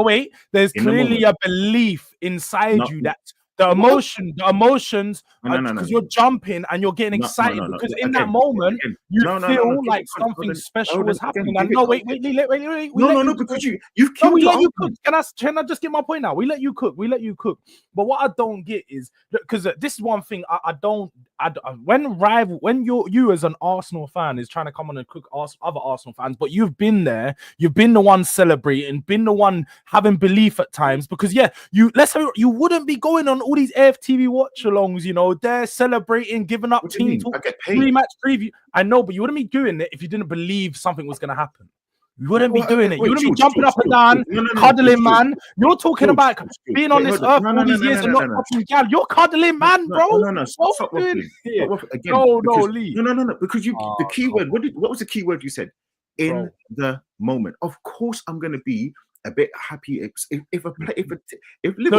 wait. There's clearly a belief inside you that The emotions, because you're jumping and you're getting excited because in that moment you feel like something special was happening. And wait, no, because you've killed. We let you cook. Can I just get my point now? We let you cook. But what I don't get is because this is one thing when you as an Arsenal fan is trying to come on and cook other Arsenal fans, but you've been there, you've been the one celebrating, been the one having belief at times, because you wouldn't be going on all these AFTV watch-alongs, you know, they're celebrating, giving up team talk, pre-match preview. I know, but you wouldn't be doing it if you didn't believe something was going to happen. You wouldn't be doing it. You wouldn't be jumping up and down, cuddling, man. You're talking about being on this earth all these years and not fucking gal. You're cuddling, man, bro. Stop doing here? No, Lee. No. Because the key word. What was the key word you said? In the moment. Of course, I'm going to be a bit happy if Liverpool,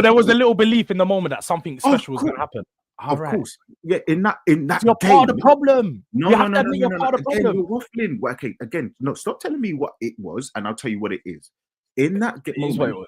there was a little belief in the moment that something special was going to happen. Of course, yeah. In that, you're game, part of the problem. No. You're part of the problem. You're waffling. Well, okay, again, no. Stop telling me what it was, and I'll tell you what it is. In that moment,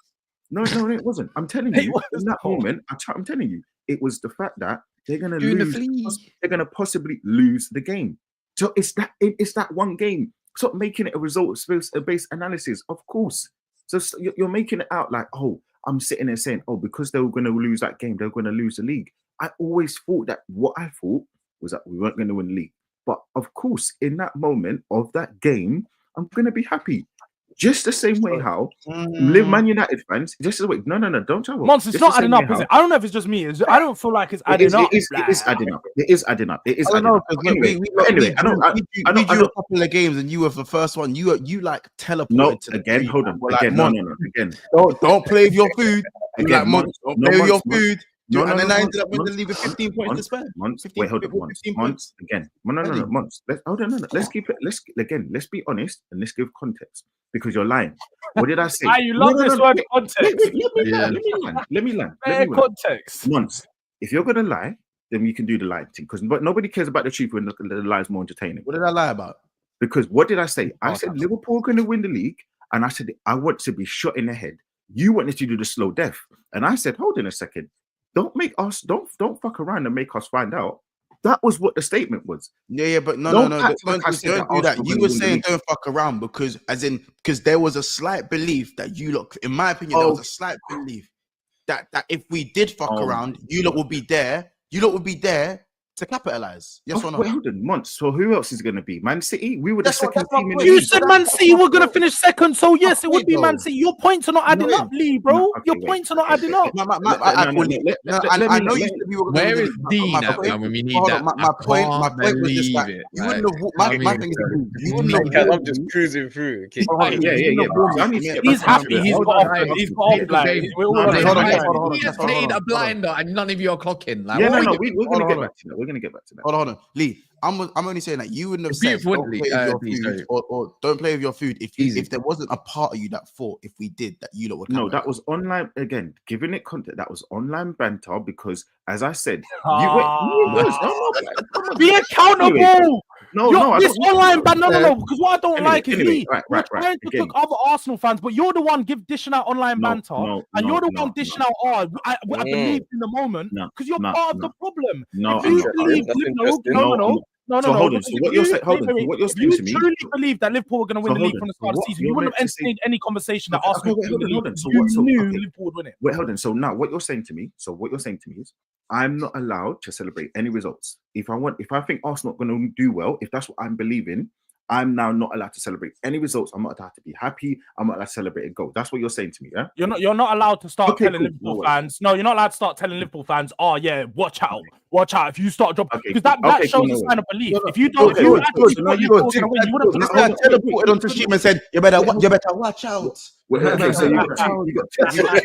no, it wasn't. I'm telling you, in that moment, I'm telling you, it was the fact that they're gonna lose. They're gonna possibly lose the game. So it's that one game. Stop making it a results-based analysis. Of course. So you're making it out like, oh, I'm sitting there saying, oh, because they were going to lose that game, they're going to lose the league. I always thought that what I thought was that we weren't going to win the league. But of course, in that moment of that game, I'm going to be happy. Just the same way how Man United fans, just the way, no, don't tell me. Months, it's not adding up, is it? I don't know if it's just me. I don't feel like it's adding up. It is adding up. It is adding up. Anyway, I know you a couple of games and you were the first one. You like teleported. No, again, hold on. Again, no. Again, don't play with your food. Again, don't play with your food. And then I ended up winning the league with 15 points to spare. Wait, hold on. Months again. No. Months. Let's keep it. Let's be honest and let's give context because you're lying. What did I say? You love this word context. Let me land. Context. Months. If you're gonna lie, then you can do the lying thing because nobody cares about the truth when the lie is more entertaining. What did I lie about? Because what did I say? I said Liverpool are going to win the league, and I said I want to be shot in the head. You wanted to do the slow death, and I said, hold on a second. Don't fuck around and make us find out. That was what the statement was. Yeah, but no. Don't do that. You were saying don't fuck around because there was a slight belief that you look. In my opinion, there was a slight belief that if we did fuck around, you lot would be there. You lot would be there to capitalize. Yes or no? Wait, hold on, Months. So who else is going to be? Man City? We were the second team in the league. You said Man City were going to finish second. So yes, it would be Man City. Your points are not adding up, Lee, bro. Your points are not adding up. I know you said we were. Where is Dean at when we need that? My point was just that you wouldn't have. My thing is you wouldn't have. I'm just cruising through. Yeah. He's happy. He's got off. He's got off. He has played a blinder and none of you are clocking. Yeah, no. We're going to get back to that. We're going to get back to that. Hold on, Lee. I'm only saying that you wouldn't have said don't play with your food or don't play with your food if there wasn't a part of you that thought if we did that you lot would. No, that was online again. Giving it content, that was online banter because, as I said, be accountable. No, this online banter. No. Because what I don't like is Lee. We're trying to cook other Arsenal fans, but you're the one dishing out online banter, and you're the one dishing out. I believe in the moment because you're part of the problem. No. Hold on. So what you're saying? Hold on. What you're saying to me? You truly believe that Liverpool were going to win the league from the start of the season? You wouldn't have entertained any conversation that Arsenal would win the league. You knew Liverpool would win it. Wait, hold on. So now, what you're saying to me? Is, I'm not allowed to celebrate any results. If I think Arsenal are going to do well, if that's what I'm believing, I'm now not allowed to celebrate any results. I'm not allowed to be happy. I'm not allowed to celebrate a goal. That's what you're saying to me, yeah? You're not allowed to start telling Liverpool fans. No, you're not allowed to start telling Liverpool fans, oh yeah, watch out. If you start dropping, because that shows a sign of belief. If you don't, you would have teleported onto Sheep and said, you better watch out. Okay, so you got two points.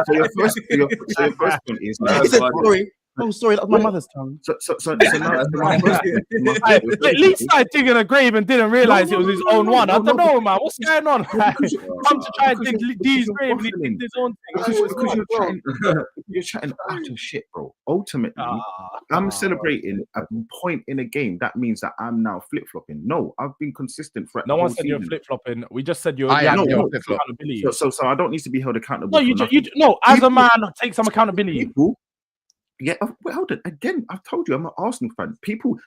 So your first point is, Oh, sorry, that was my mother's tongue. So now, At least I dig in a grave and didn't realize it was his own one. I don't know, man. What's going on? Come to try and dig D's grave and he digged his own thing. Because you're chatting utter shit, bro. Ultimately, I'm celebrating a point in a game. That means that I'm now flip-flopping. No, I've been consistent for no one said you're flip-flopping. We just said you're accountability. So I don't need to be held accountable. No, as a man, take some accountability. Yeah, hold on. Again, I've told you I'm an Arsenal fan.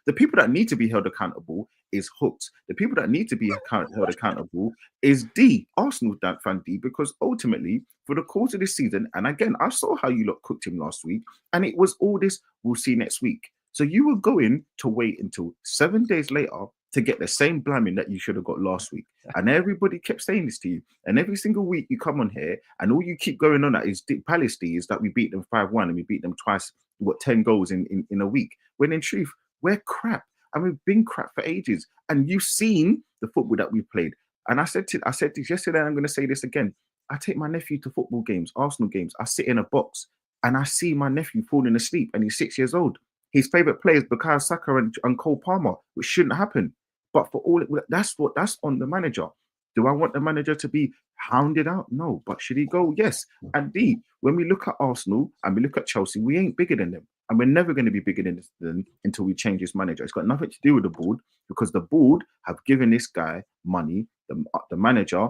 The people that need to be held accountable is Hooks. The people that need to be held accountable is D, Arsenal fan D, because ultimately, for the course of this season, and again, I saw how you lot cooked him last week, and it was all this, we'll see next week. So you were going to wait until 7 days later to get the same blaming that you should have got last week. And everybody kept saying this to you. And every single week you come on here and all you keep going on at is Palace is that we beat them 5-1 and we beat them twice, 10 goals in a week. When in truth, we're crap. And we've been crap for ages. And you've seen the football that we played. And I said this yesterday, and I'm going to say this again. I take my nephew to football games, Arsenal games. I sit in a box and I see my nephew falling asleep and he's 6 years old. His favourite players, Bukayo Saka and Cole Palmer, which shouldn't happen. But for all that's on the manager. Do I want the manager to be hounded out? No. But should he go? Yes. And D, when we look at Arsenal and we look at Chelsea, we ain't bigger than them. And we're never going to be bigger than them until we change this manager. It's got nothing to do with the board because the board have given this guy money. The manager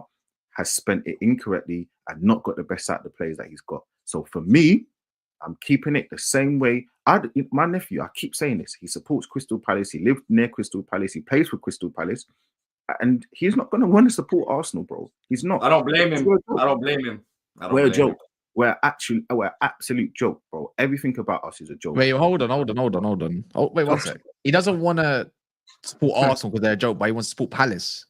has spent it incorrectly and not got the best out of the players that he's got. So for me, I'm keeping it the same way. My nephew, I keep saying this. He supports Crystal Palace. He lived near Crystal Palace. He plays for Crystal Palace. And he's not going to want to support Arsenal, bro. He's not. I don't blame him. We're a joke. We're absolute joke, bro. Everything about us is a joke. Wait, hold on. Oh, wait, one sec. He doesn't want to support Arsenal because they're a joke, but he wants to support Palace.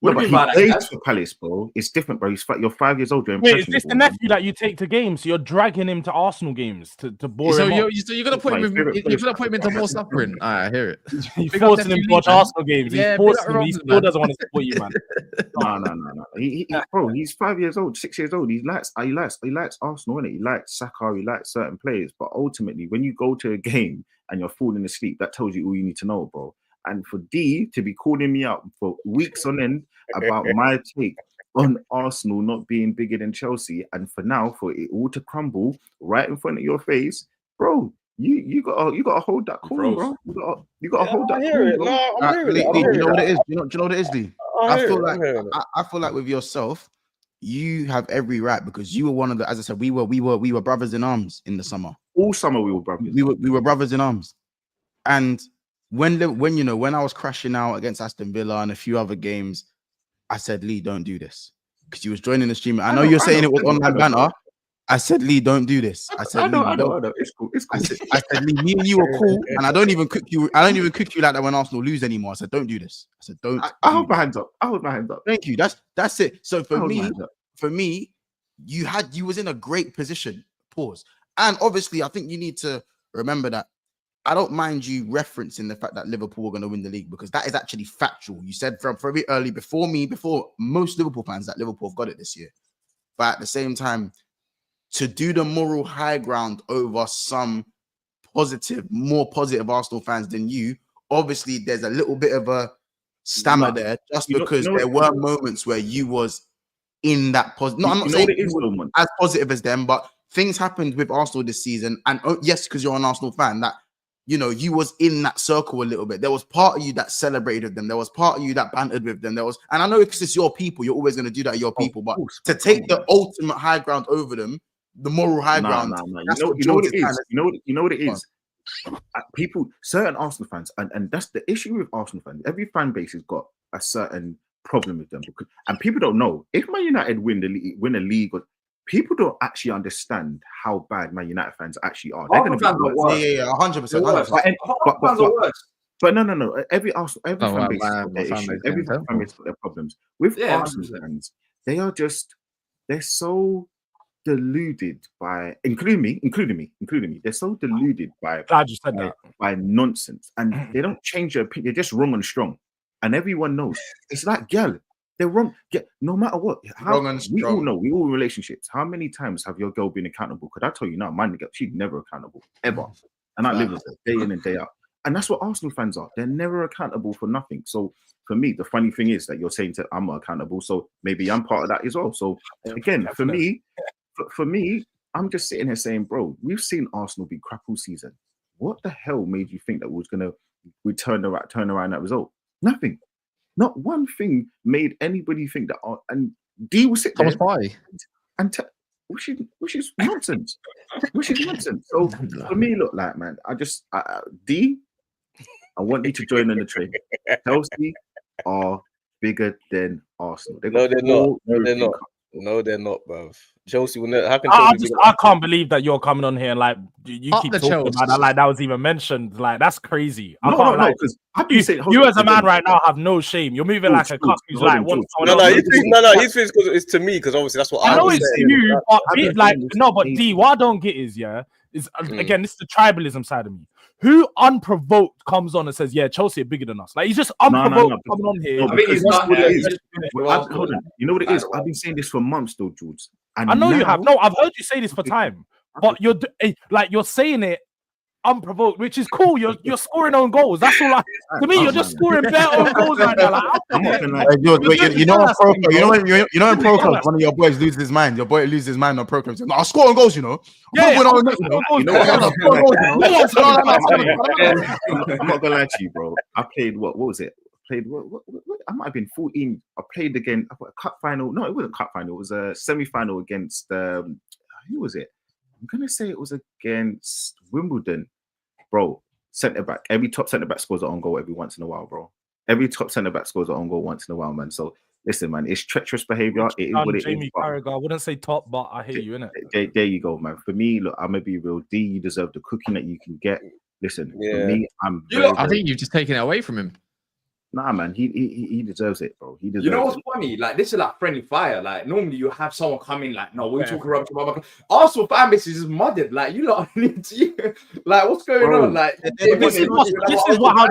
No, but he plays for Palace, bro. It's different, bro. You're 5 years old. Wait, is this the nephew that you take to games? So you're dragging him to Arsenal games to bore him up. So you're gonna put him. You're gonna put him into more suffering. I hear it. You're forcing him to watch Arsenal games. He's forcing him. He still doesn't want to support you, man. No. Bro, he's 5 years old, 6 years old. He likes Arsenal, innit? He likes Saka. He likes certain players. But ultimately, when you go to a game and you're falling asleep, that tells you all you need to know, bro. And for D to be calling me out for weeks on end about my take on Arsenal not being bigger than Chelsea, and for now for it all to crumble right in front of your face, bro, you gotta hold that cool, bro. You gotta hold that cool, bro. No, I'm hearing it. Do you know what it is? Do you know what it is, Lee? I feel like with yourself, you have every right because you were one of the, as I said, we were brothers in arms in the summer. All summer we were brothers. We were brothers in arms, and when I was crashing out against Aston Villa and a few other games, I said, Lee, don't do this. Because you was joining the stream. I know you're saying it was online banter. I said, Lee, don't do this. I said, Lee, I know. It's cool. I said, Lee, me and you are cool. And I don't even cook you like that when Arsenal lose anymore. I said, don't do this. I said, don't. I hold my hands up. Thank you. That's it. So for me, you was in a great position. Pause. And obviously, I think you need to remember that I don't mind you referencing the fact that Liverpool were going to win the league because that is actually factual. You said from very early before most Liverpool fans that Liverpool have got it this year. But at the same time, to do the moral high ground over some more positive Arsenal fans than you, obviously there's a little bit of a stammer there just because there were moments where you was in that positive. No, I'm not saying it is as positive as them, but things happened with Arsenal this season. And yes, because you're an Arsenal fan, that you was in that circle a little bit. There was part of you that celebrated them. There was part of you that bantered with them. And I know because it's your people, you're always going to do that, your people. But to take the ultimate high ground over them, the moral high ground. You know what it is. You know what it is. People, certain Arsenal fans, and that's the issue with Arsenal fans. Every fan base has got a certain problem with them, and people don't know if Man United win a league. People don't actually understand how bad Man United fans actually are. They're going to be worse. Yeah, 100%. But no. Every fan base has their issues. Every fan base has their problems. With Arsenal fans, they're so deluded by, including me. They're so deluded by nonsense, and they don't change their opinion. They're just wrong and strong, and everyone knows. It's like, girl, They're wrong. No matter what, Wrong and we all strong. know, we all in relationships. How many times have your girl been accountable? Could I tell you now, my nigga, she's never accountable ever, and I live with her day in and day out. And that's what Arsenal fans are. They're never accountable for nothing. So for me, the funny thing is that you're saying I'm not accountable, so maybe I'm part of that as well. So again, for me, I'm just sitting here saying, bro, we've seen Arsenal be crap all season. What the hell made you think that we turn around that result? Nothing. Not one thing made anybody think that. And D will sit there and which is nonsense. Which is nonsense. So for me, look, like, man, D, I want you to join on the train. Chelsea are bigger than Arsenal. No, they're not. No, they're not, bruv. Chelsea will never. How can I can't believe that you're coming on here and like you keep talking about that like that was even mentioned. Like that's crazy. No, because you as a man right now have no shame. You're moving like a cuck who's like wants he's because it's to me because obviously that's what I know it's to you, but but D, what I don't get is again this is the tribalism side of me. Who unprovoked comes on and says, "Yeah, Chelsea are bigger than us"? Like he's just unprovoked coming on here. Hold on. You know what it is? I've been saying this for months, though, Jordz. I know you have. No, I've heard you say this for time, but you're saying it unprovoked, which is cool. You're scoring own goals. That's all. To me, you're just scoring better own goals right now. Like, you know in pro clubs, one of your boys loses his mind. Your boy loses his mind on pro clubs. I'll score on goals, you know. I'm not gonna lie to you, bro. I played what was it? What I might have been 14. I played again a cup final. No, it wasn't cup final. It was a semi-final against who was it? I'm gonna say it was against Wimbledon, bro. Centre back. Every top centre back scores an own goal every once in a while, bro. Every top centre back scores an own goal once in a while, man. So listen, man, it's treacherous behavior. It is what it is. Carragher, I wouldn't say top, but I hear you, innit? There you go, man. For me, look, I'm gonna be real. D, you deserve the cooking that you can get. Listen, for me, I think you've just taken it away from him. Nah, man, he deserves it, bro. He deserves You know what's funny? Like, this is like friendly fire. Like, normally you have someone come in like, no, we're talking rubbish about my Arsenal fan base is just mudded. Like, you lot need to, like, what's going on? Like, this is what how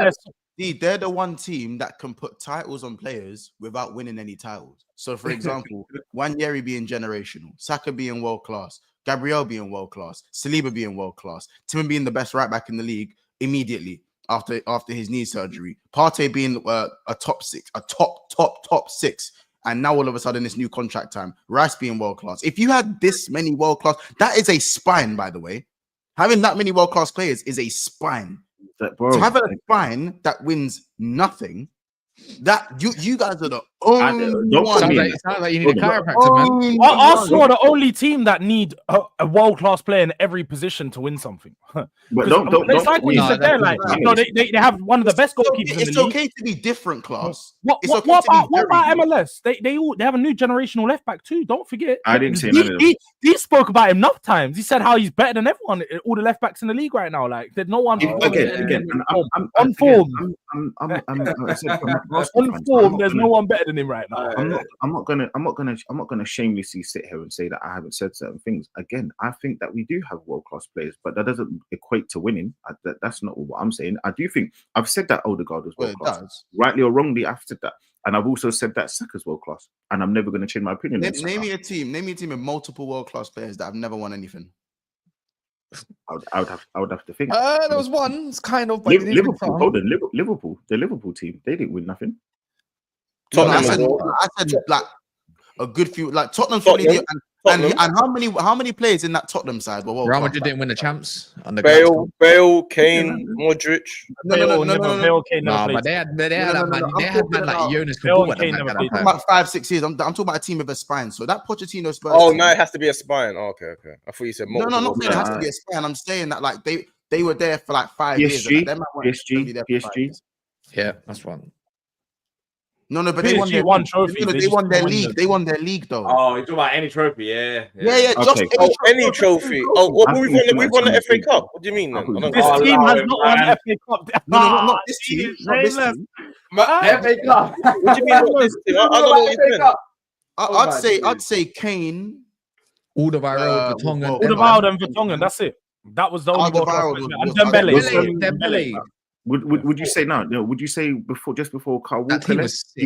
they're the one team that can put titles on players without winning any titles. So, for example, Wanyeri being generational, Saka being world class, Gabriel being world class, Saliba being world class, Timon being the best right back in the league immediately after his knee surgery, Partey being a top six, a top six, and now all of a sudden this new contract time, Rice being world class. If you had this many world class, that is a spine, by the way. Having that many world class players is a spine. To have a spine that wins nothing, that you guys are the only one. Sounds like you need a chiropractor, man. Arsenal are the only team that need a world-class player in every position to win something. But it's like what you said there. Like, they have one of the best goalkeepers in the league. It's okay to be different, class. What about MLS? They have a new generational left back too. Don't forget. I didn't say none of them. He spoke about him enough times. He said how he's better than everyone, all the left backs in the league right now. Like, there's no one again. On form. On form, there's no one better than him right now. I'm not gonna shamelessly sit here and say that I haven't said certain things. Again, I think that we do have world-class players, but that doesn't equate to winning. That's not what I'm saying. I do think I've said that Odegaard was world-class. Rightly or wrongly, I've said that. And I've also said that Saka's world-class. And I'm never going to change my opinion. Name me a team with multiple world-class players that have never won anything. I would have to think. There was one. It's kind of Liverpool. Hold on, Liverpool. The Liverpool team. They didn't win nothing. I said like a good few. Like Tottenham. And how many players in that Tottenham side were world class? Real Madrid didn't win the champs. Bale, Kane, Modric. No, but they had man like Jonas Kabul at I'm talking about 5-6 years. I'm talking about a team with a spine. So that Pochettino Spurs. Oh, no, it has to be a spine. Oh, okay. I thought you said no, not saying it has to be a spine. I'm saying that like they were there for like 5 years. PSG. Yeah, that's one. No, but they won trophy. They won their league. They won their league, though. Oh, you're talking about any trophy, yeah. Just any trophy. Oh, we've won the FA Cup. What do you mean then? This team has not won the FA Cup. No, not this team. Not this team. FA Cup. What do you mean not this team? I don't know what you meant. I'd say Kane, Alderweireld, Vertonghen. That's it. That was the only goal. And Dembele. Would you say now? No, would you say before Carl Walker left?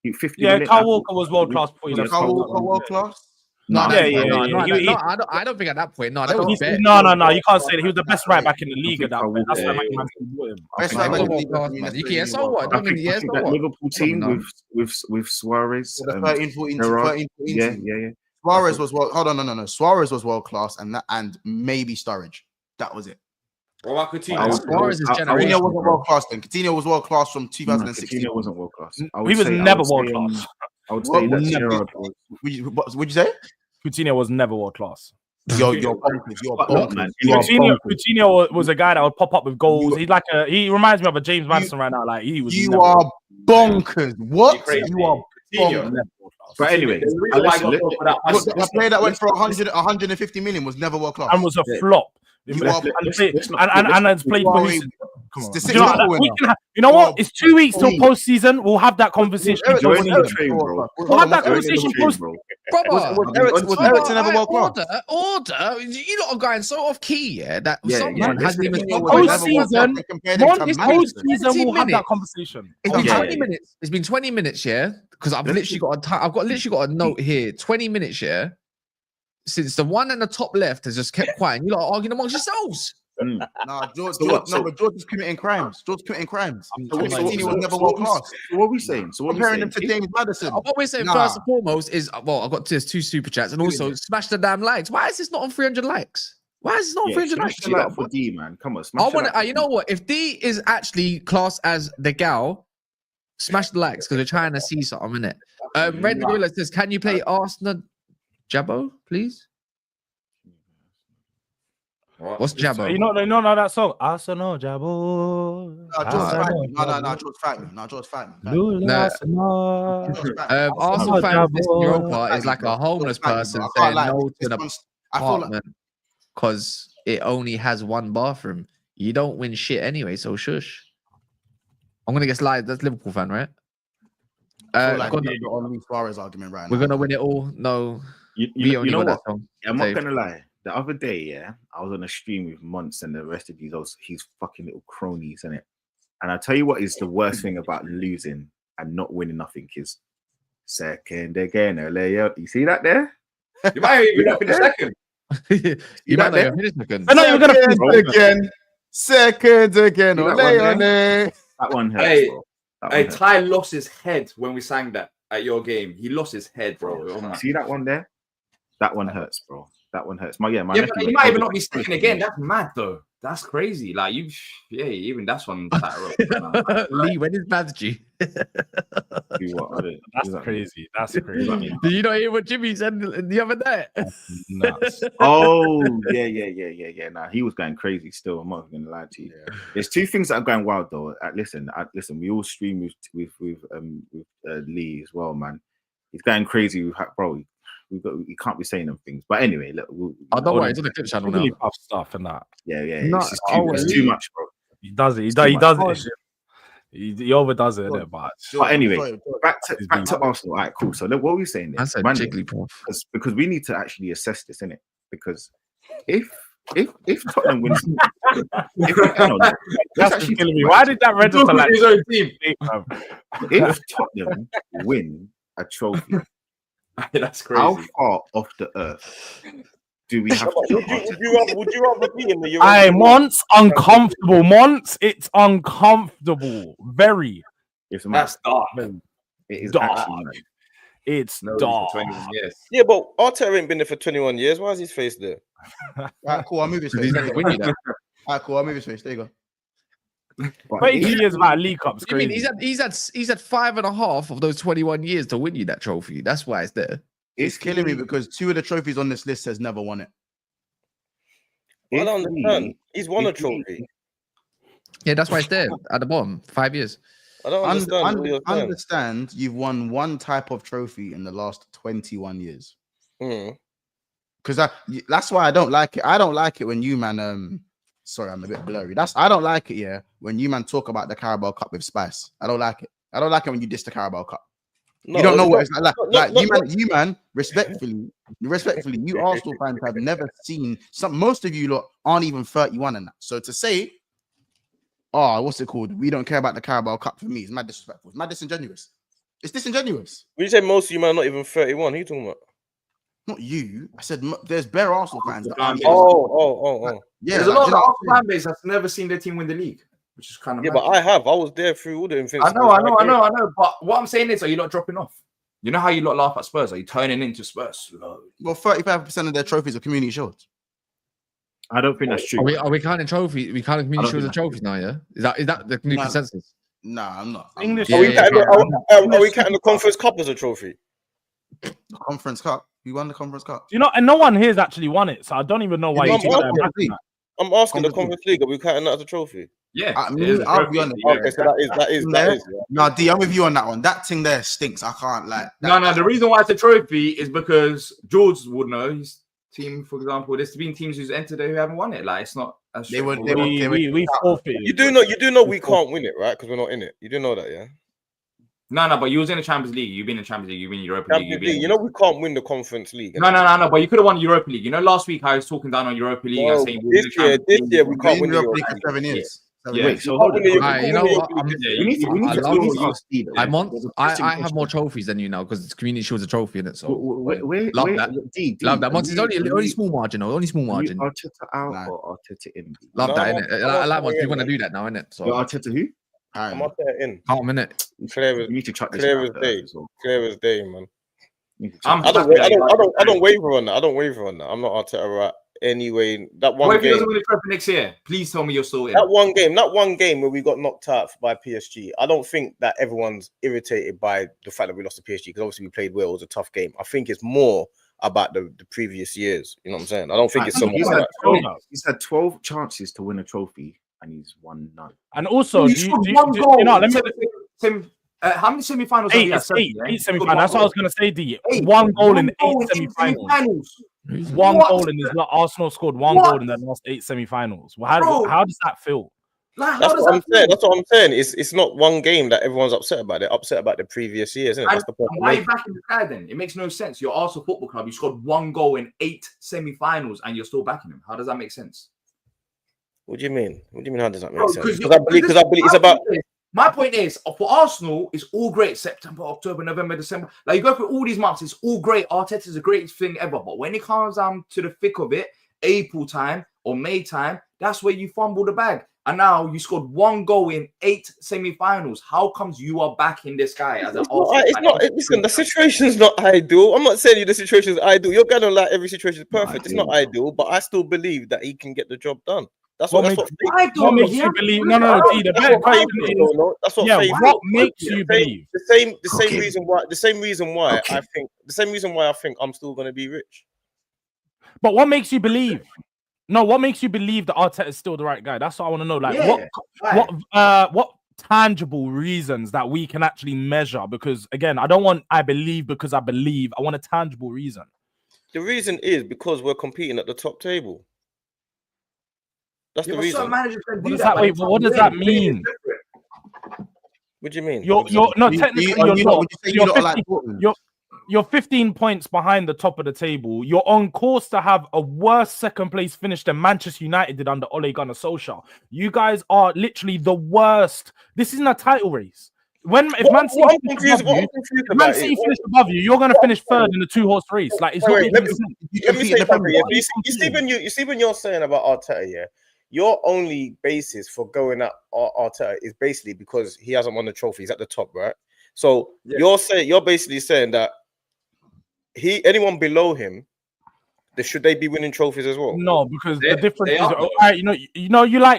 50 Yeah, million. Kyle Walker was world class before he left. Kyle Walker world class. No, Yeah, I don't think at that point. No, they No, was better. you can't say that. He was the best right back in the league at that Kyle point. That's why Walker, Man City bought him. Best I right back think in the league. World class, man. Yeah, so what? I Don't mean think, yeah, I so think that what? Liverpool team No. with Suarez, The 13, 14, Gerrard, 13, 14 yeah, team. yeah. Suarez was world. Hold on, no. Suarez was world class, and maybe Sturridge. That was it. What about Coutinho? Suarez is Coutinho generation. wasn't world class then. Coutinho was world class from 2016. Coutinho wasn't world class. He was never world class. I would say that Never. Gerrard was. Would you say? Coutinho was never world class. You're bonkers. You're Look, bonkers. man, you are Coutinho, bonkers. Coutinho was a guy that would pop up with goals. He reminds me of a James Madison right now. Like he was. You never- are bonkers. What? Crazy. You are Coutinho. bonkers. But anyway, There's a reason why I listen, got listen, off for that Look, pass. a player that went for 150 million was never world class. and was a flop. You are And it's played for who's. Come on. the Do you know, six-time what? winner. You know what? It's 2 weeks till postseason. We'll have that conversation. Eric- Join was the Eric- train, bro. We'll have that Join the conversation train, post. bro. Was Ericsson ever world class? Order. You lot are going so off key, yeah. That Yeah, someone yeah, hasn't even yeah. spoken about Postseason, it. It's postseason. We'll have that conversation. It's been Yeah. 20 minutes. It's been 20 minutes, yeah. Because I've literally got a note here. 20 minutes, yeah. Since the one in the top left has just kept quiet, and you lot are arguing amongst yourselves. Nah, George, So what- but George is committing crimes. George committing crimes. So what- Coutinho was never so world what class. So what are we saying? So what are we Comparing him saying? to James Madison. What we're saying Nah. first and foremost is, well, I've got this 2 super chats, and also smash the damn likes. Why is this not on 300 likes? Why is this not on Yeah, 300 smash likes? the like for D, man. Come on, smash I the want like to. for You D. know what? If D is actually classed as the gal, smash the likes because we're trying to see something in it. Red Gorilla says, "Can you play Arsenal Jabbo, please?" What's Jabbo? You know that song. Arsenal, Jabo. George fight me. George fight me. Arsenal fan Jabbo. this Europa is like a homeless person saying no to an I feel like apartment because it only has one bathroom. You don't win shit anyway, so shush. I'm gonna get slide. That's Liverpool fan, right? the Luis Suarez argument right now. We're gonna win it all. No, we You only know got that what? song. I'm not Dave. gonna lie. The other day, yeah, I was on a stream with Monts and the rest of his fucking little cronies, innit? And I tell you what is the worst thing about losing and not winning nothing is second again. You see that there? You might even up in a second. You might not that even finish second. I know you're gonna finish Second again. See that Ole, one there? ole. That one hurts, Hey, bro. That Hey, one hurts. Ty lost his head when we sang that at your game. He lost his head, bro. Oh, my. See that one there? That one hurts, bro. That one hurts. My Yeah, nephew but you was might even over not be sticking again. That's mad, though. That's crazy. Like even that's on tightrope. Lee, when is Mads G? Do what? I don't- That's is that- crazy. That's crazy. Do you not hear what Jimmy said the other night? Nuts. Oh, yeah. Nah, he was going crazy still. I'm not gonna lie to you. There's 2 things that are going wild though. Listen. We all stream with Lee as well, man. He's going crazy, bro. You can't be saying them things. But anyway, look. Don't worry, it's on the clip channel now. Really tough stuff and that. Yeah. No, It's too much, bro. He does it. He too does much. it. He overdoes it, innit? But But anyway, back to Arsenal. All right, cool. So look, what are we saying I there? said Man, Jigglypuff. because we need to actually assess this, innit? Because if Tottenham wins, that's just killing me. Why did that register like his own team? if Tottenham win a trophy, That's crazy. how far off the earth do we have to Would you rather be in the Europa? Hey, Monts, uncomfortable. Monts, it's uncomfortable. Very. It's mad. That's dark. It is dark. actually mad. It's No, dark. 21 years. Yeah, but Arteta ain't been there for 21 years. Why is his face there? Alright, cool. I'll move his face. He's never win you that. Alright, cool. I'll move his face. There you go. But 22 years about a League Cup's I mean, crazy. he's had 5.5 of those 21 years to win you that trophy. That's why it's there. It's killing me because 2 of the trophies on this list has never won it. I don't understand. He's won a trophy. Yeah, that's why it's there at the bottom. 5 years. I don't understand. what you're saying. Understand you've won one type of trophy in the last 21 years. Mm. Because that's why I don't like it. I don't like it when you man sorry, I'm a bit blurry. I don't like it, yeah, when you man talk about the Carabao Cup with spice. I don't like it. I don't like it when you diss the Carabao Cup. No, you don't know what it's like. no, You man, respectfully, you Arsenal fans have never seen most of you lot aren't even 31 and that. So to say, oh, what's it called? We don't care about the Carabao Cup for me. It's mad disrespectful. It's mad disingenuous. It's disingenuous. When you say most of you man are not even 31, who you talking about? Not you. I said there's bare Arsenal fans. That aren't- Yeah, there's a lot of Arsenal fan base that's never seen their team win the league, which is kind of but I have. I was there through all the Invincibles. I know. But what I'm saying is, are you not dropping off? You know how you lot laugh at Spurs? Are you turning into Spurs? Well, 35% of their trophies are community shields. I don't think that's true. Are we counting trophies? We counting community shields as trophies now, yeah? Is that the new consensus? Nah, I'm not. English. Are we counting the Conference Cup as a trophy? The Conference Cup. We won the Conference Cup. You know, and no one here's actually won it, so I don't even know why you think that. I'm asking the Conference League. Are we counting that as a trophy? Yeah, I'll be honest. Okay, so that is. No, D, I'm with you on that one. That thing there stinks. I can't like. No. The reason why it's a trophy is because Jordz would know his team, for example. There's been teams who's entered there who haven't won it. Like it's not. We forfeited. You do know we can't win it, right? Because we're not in it. You do know that, yeah. No, but you was in the Champions League. You've been in the Champions League. You've been in Europa League. You know we can't win the Conference League. No. But you could have won Europa League. You know, last week I was talking down on Europa League and saying this year we can't win Europa League for 7 years. Yeah. Wait, so hold on. You know what? We need to ask Steve. I have more trophies than you now because it's community shields a trophy in it. So love that. Love that. Once it's only small margin, only small margin. Arteta out or Arteta in? Love that, innit? I like once you want to do that now, innit? So Arteta who? I'm up there in. Can't minute. Clear as day, man. I don't waver on that. I don't waver on that. I'm not Arteta right anyway. That one game. If he game. doesn't win the trophy next year, please tell me you're still in. That one game where we got knocked out by PSG. I don't think that everyone's irritated by the fact that we lost to PSG because obviously we played well. It was a tough game. I think it's more about the previous years. You know what I'm saying? I don't think it's so much. He's had 12 chances to win a trophy and he's won none. And also, how many semi-finals? Eight semi-finals. That's what I was going to say. D. One goal in 8 semi-finals. One goal in this. Arsenal scored one goal in the last 8 semi-finals. Well, how does that feel? That's what I'm saying. It's not one game that everyone's upset about. They're upset about the previous years. Isn't it? That's the point. Why are you back in the side then? It makes no sense. You're Arsenal Football Club. You scored one goal in 8 semi-finals and you're still backing him. How does that make sense? What do you mean? How does that make sense? Because I believe it's about. My point is, for Arsenal, it's all great. September, October, November, December. Like you go through all these months, it's all great. Arteta's the greatest thing ever. But when it comes down to the thick of it, April time or May time, that's where you fumble the bag. And now you scored one goal in 8 semi-finals. How comes you are back in this guy as an Arsenal? It's not. Listen, the situation's not ideal. I'm not saying the situation's ideal. You're gonna like every situation is perfect. It's not ideal, but I still believe that he can get the job done. That's what makes you believe. No. The question is, that's what. Yeah, what makes you believe? The same reason why I think I'm still gonna be rich. But what makes you believe? No, what makes you believe that Arteta is still the right guy? That's what I want to know. Like, what tangible reasons that we can actually measure? Because again, I believe because I believe. I want a tangible reason. The reason is because we're competing at the top table. That's the reason. What does that mean? What do you mean? You're 15 points behind the top of the table. You're on course to have a worse second place finish than Manchester United did under Ole Gunnar Solskjaer. You guys are literally the worst. This isn't a title race. If Man City finish above you, you're going to finish third in the 2-horse race. Like it's not making sense. Let me say something. You see when you're saying about Arteta, yeah. Your only basis for going at Arteta is basically because he hasn't won the trophy. He's at the top, right? So you're basically saying that anyone below him, should they be winning trophies as well? No, because the difference is, all right,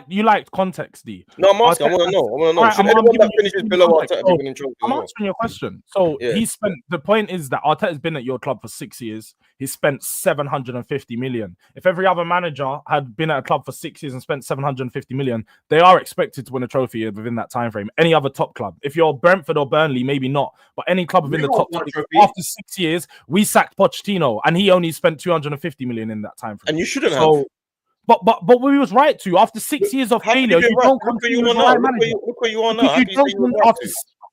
you like context, D. No, I'm asking. I want to know. Should anyone that finishes below Arteta be winning trophies? I'm answering your question. So the point is that Arteta's been at your club for 6 years. He's spent 750 million. If every other manager had been at a club for 6 years and spent 750 million, they are expected to win a trophy within that time frame. Any other top club. If you're Brentford or Burnley, maybe not. But any club within the top trophy. After 6 years, we sacked Pochettino and he only spent 250 million in that time frame. And you shouldn't have. But we was right to. After 6 years of failure, you don't come to the right manager. Look where you are now.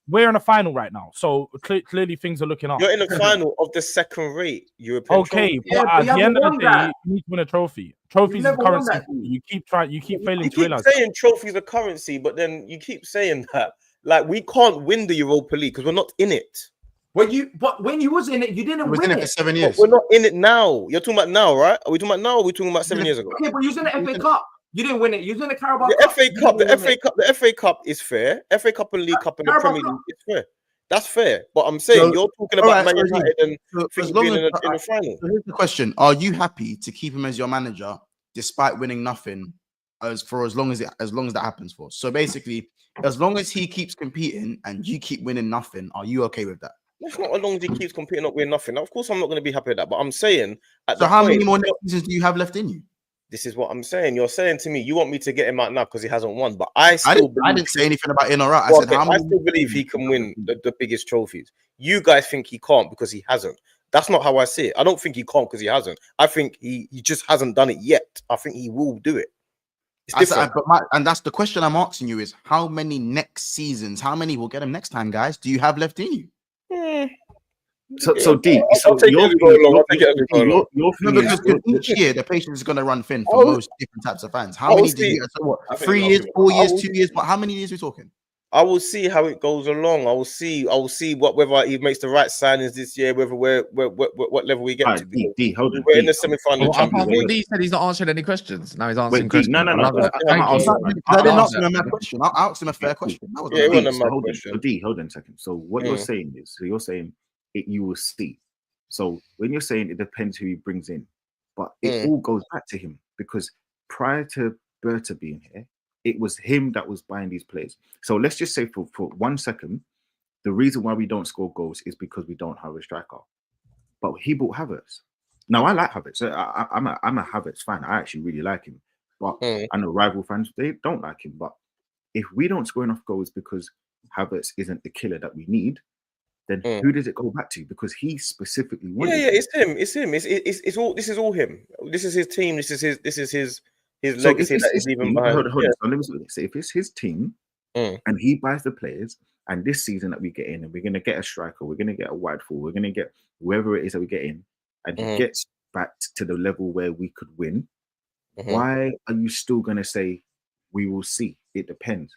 We're in a final right now, so clearly things are looking up. You're in the final of the second-rate European. Okay, but at the end of the day, you need to win a trophy. Trophies is currency. You keep failing to realize. You keep saying trophies are currency, but then you keep saying that Like, we can't win the Europa League because we're not in it. But when you was in it, you didn't was win in it for 7 years. We're not in it now. You're talking about now, right? Are we talking about now? Or are we talking about 7 years ago? Okay, but you was in the FA Cup. You didn't win it. You was in the Carabao The Cup. FA Cup, the FA Cup is fair. FA Cup and League Cup and the Premier League is fair. That's fair. But I'm saying you're talking about Man United and being in the final. So here's the question: are you happy to keep him as your manager despite winning nothing as long as that happens for us? So basically, as long as he keeps competing and you keep winning nothing, are you okay with that? That's not as long as he keeps competing, not winning nothing. Now, of course, I'm not going to be happy with that. But I'm saying, so how many more next seasons do you have left in you? This is what I'm saying. You're saying to me, you want me to get him out now because he hasn't won. But I didn't say anything about in or out. I still believe he can win the biggest trophies. You guys think he can't because he hasn't. That's not how I see it. I don't think he can't because he hasn't. I think he just hasn't done it yet. I think he will do it. It's different. And that's the question I'm asking you is how many next seasons, how many will get him next time, guys, do you have left in you? So D, because each year the patience is going to run thin for most different types of fans. How many do you? So what? 3 years, 4 years, 2 years? How many years are we talking? I will see how it goes along. I will see whether he makes the right signings this year, whether what level we get to. D, hold on. We're in the semi-final. I thought D said he's not answering any questions. Now he's answering questions. No. I didn't ask him a mad question. I asked him a fair question. It wasn't a mad question. So D, hold on a second. So what you're saying is, you're saying you will see. So when you're saying it depends who he brings in, but it all goes back to him because prior to Berta being here, it was him that was buying these players. So let's just say for 1 second, the reason why we don't score goals is because we don't have a striker. But he bought Havertz. Now I like Havertz. I'm a Havertz fan. I actually really like him. But I know rival fans, they don't like him. But if we don't score enough goals because Havertz isn't the killer that we need, then who does it go back to? Because he specifically wanted it's him. It's all. This is all him. This is his team. This is his legacy that is even behind. Hold on. So let me say, if it's his team and he buys the players, and this season that we get in, and we're going to get a striker, we're going to get a wide forward, we're going to get whoever it is that we get in, and he gets back to the level where we could win, why are you still going to say we will see? It depends.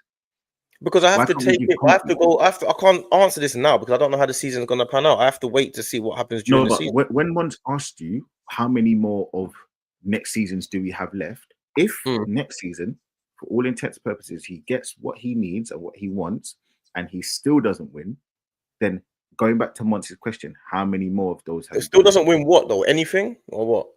Because I have to take it. I can't answer this now because I don't know how the season is going to pan out. I have to wait to see what happens during the season. When one's asked you how many more of next seasons do we have left, if next season, for all intents and purposes, he gets what he needs and what he wants, and he still doesn't win, then going back to Monty's question, how many more of those? It still doesn't win what though? Anything or what?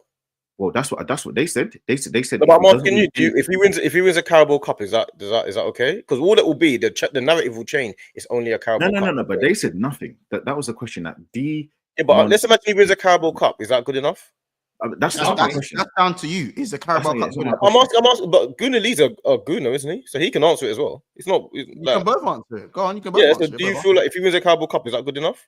Well, that's what they said. They said. No, but I'm asking you, if he wins a Carabao Cup, is that okay? Because all it will be, the narrative will change. It's only a Carabao Cup. No. But they said nothing. That was a question that D. Yeah, but let's imagine he wins a Carabao Cup. Is that good enough? That's down to you. Is the Carabao Cup good enough? I'm asking. But Gooner Lee's a Gooner, isn't he? So he can answer it as well. It's not. You can both answer it. Go on. You can both. Yeah. So do you feel like if he wins a Carabao Cup, is that good enough?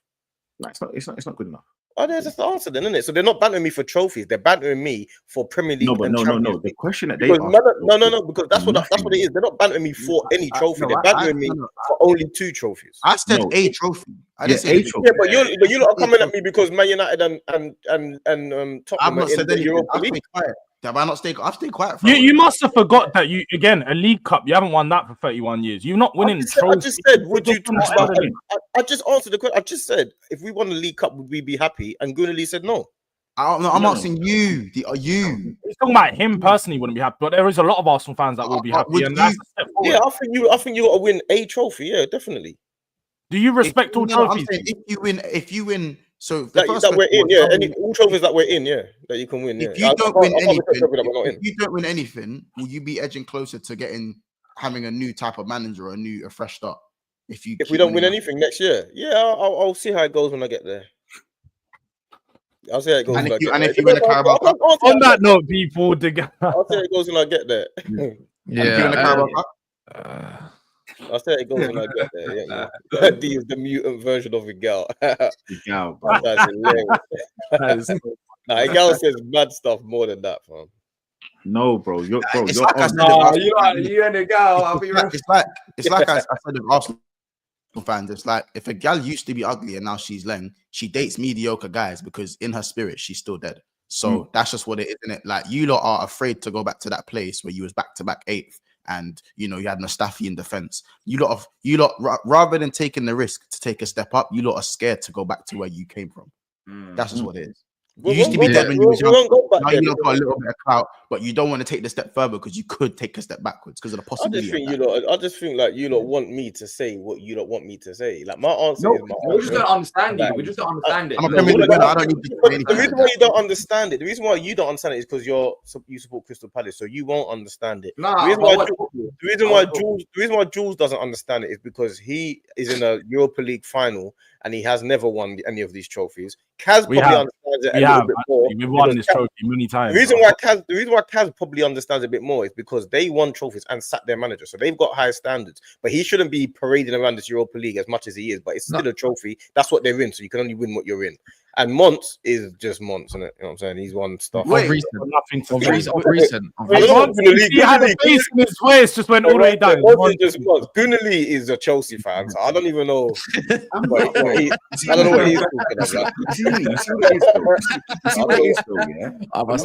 No, it's not good enough. Oh, there's just the answer then, isn't it? So they're not bantering me for trophies. They're bantering me for Premier League. No. The question that they asked, no, because that's what it is. They're not bantering me for any trophy. They're bantering me for only 2 trophies. I said a trophy. I didn't say a trophy. Yeah, but you lot are coming at me because Man United and Tottenham. I've not said anything. I've stayed quiet. I've stayed quiet. You must have forgot that a League Cup. You haven't won that for 31 years. You're not winning trophies. I just said, would you talk about? I just answered the question. I just said, if we won the League Cup, would we be happy? And Gooner Lee said no. I'm asking you. Are you? He's talking about him personally wouldn't be happy, but there is a lot of Arsenal fans that will be happy. And that's a step forward. Yeah, I think you got to win a trophy. Yeah, definitely. Do you respect all trophies? I'm saying if you win. So that we're in, all trophies that we're in, that you can win. If you don't win anything, will you be edging closer to having a new type of manager or a fresh start? If we don't win anything next year, I'll see how it goes when I get there. I'll see how it goes. And if you win a Carabao Cup, on that note, people, I'll see how it goes when I get there. I'll say it goes when I get there. Yeah. D is the mutant version of Igal. Igal, bro. That's hilarious. Igal says mad stuff more than that, fam. No, bro. You're you and Igal. I'll be right. It's like I said with Arsenal fans. It's like if a gal used to be ugly and now she's leng, she dates mediocre guys because in her spirit she's still dead. So that's just what it is, isn't it? Like you lot are afraid to go back to that place where you was back-to-back 8th and you had Mustafi in defense. You lot, rather than taking the risk to take a step up, you lot are scared to go back to where you came from. That's just what it is. You used to be dead when you was young. Now you got a little bit of clout, but you don't want to take the step further because you could take a step backwards because of the possibility. I just think like you lot want me to say what you lot want me to say. Like my answer is my answer. We just don't understand it. We just don't understand it. I don't need to the reason why you don't understand it, the reason why you don't understand it is because you support Crystal Palace, so you won't understand it. The reason why Jules doesn't understand it is because he is in a Europa League final and he has never won any of these trophies. Kaz probably understands it a little bit more. We've won this trophy many times. The reason why Kaz probably understands a bit more is because they won trophies and sacked their manager, so they've got high standards. But he shouldn't be parading around this Europa League as much as he is. But it's still a trophy. That's what they're in, so you can only win what you're in. And Mons is just Mons, isn't it? You know what I'm saying? He's won stuff. Recent. He had a face in his face, just went all the way down. Gooner is a Chelsea fan, so I don't even know. I don't know what he's talking about.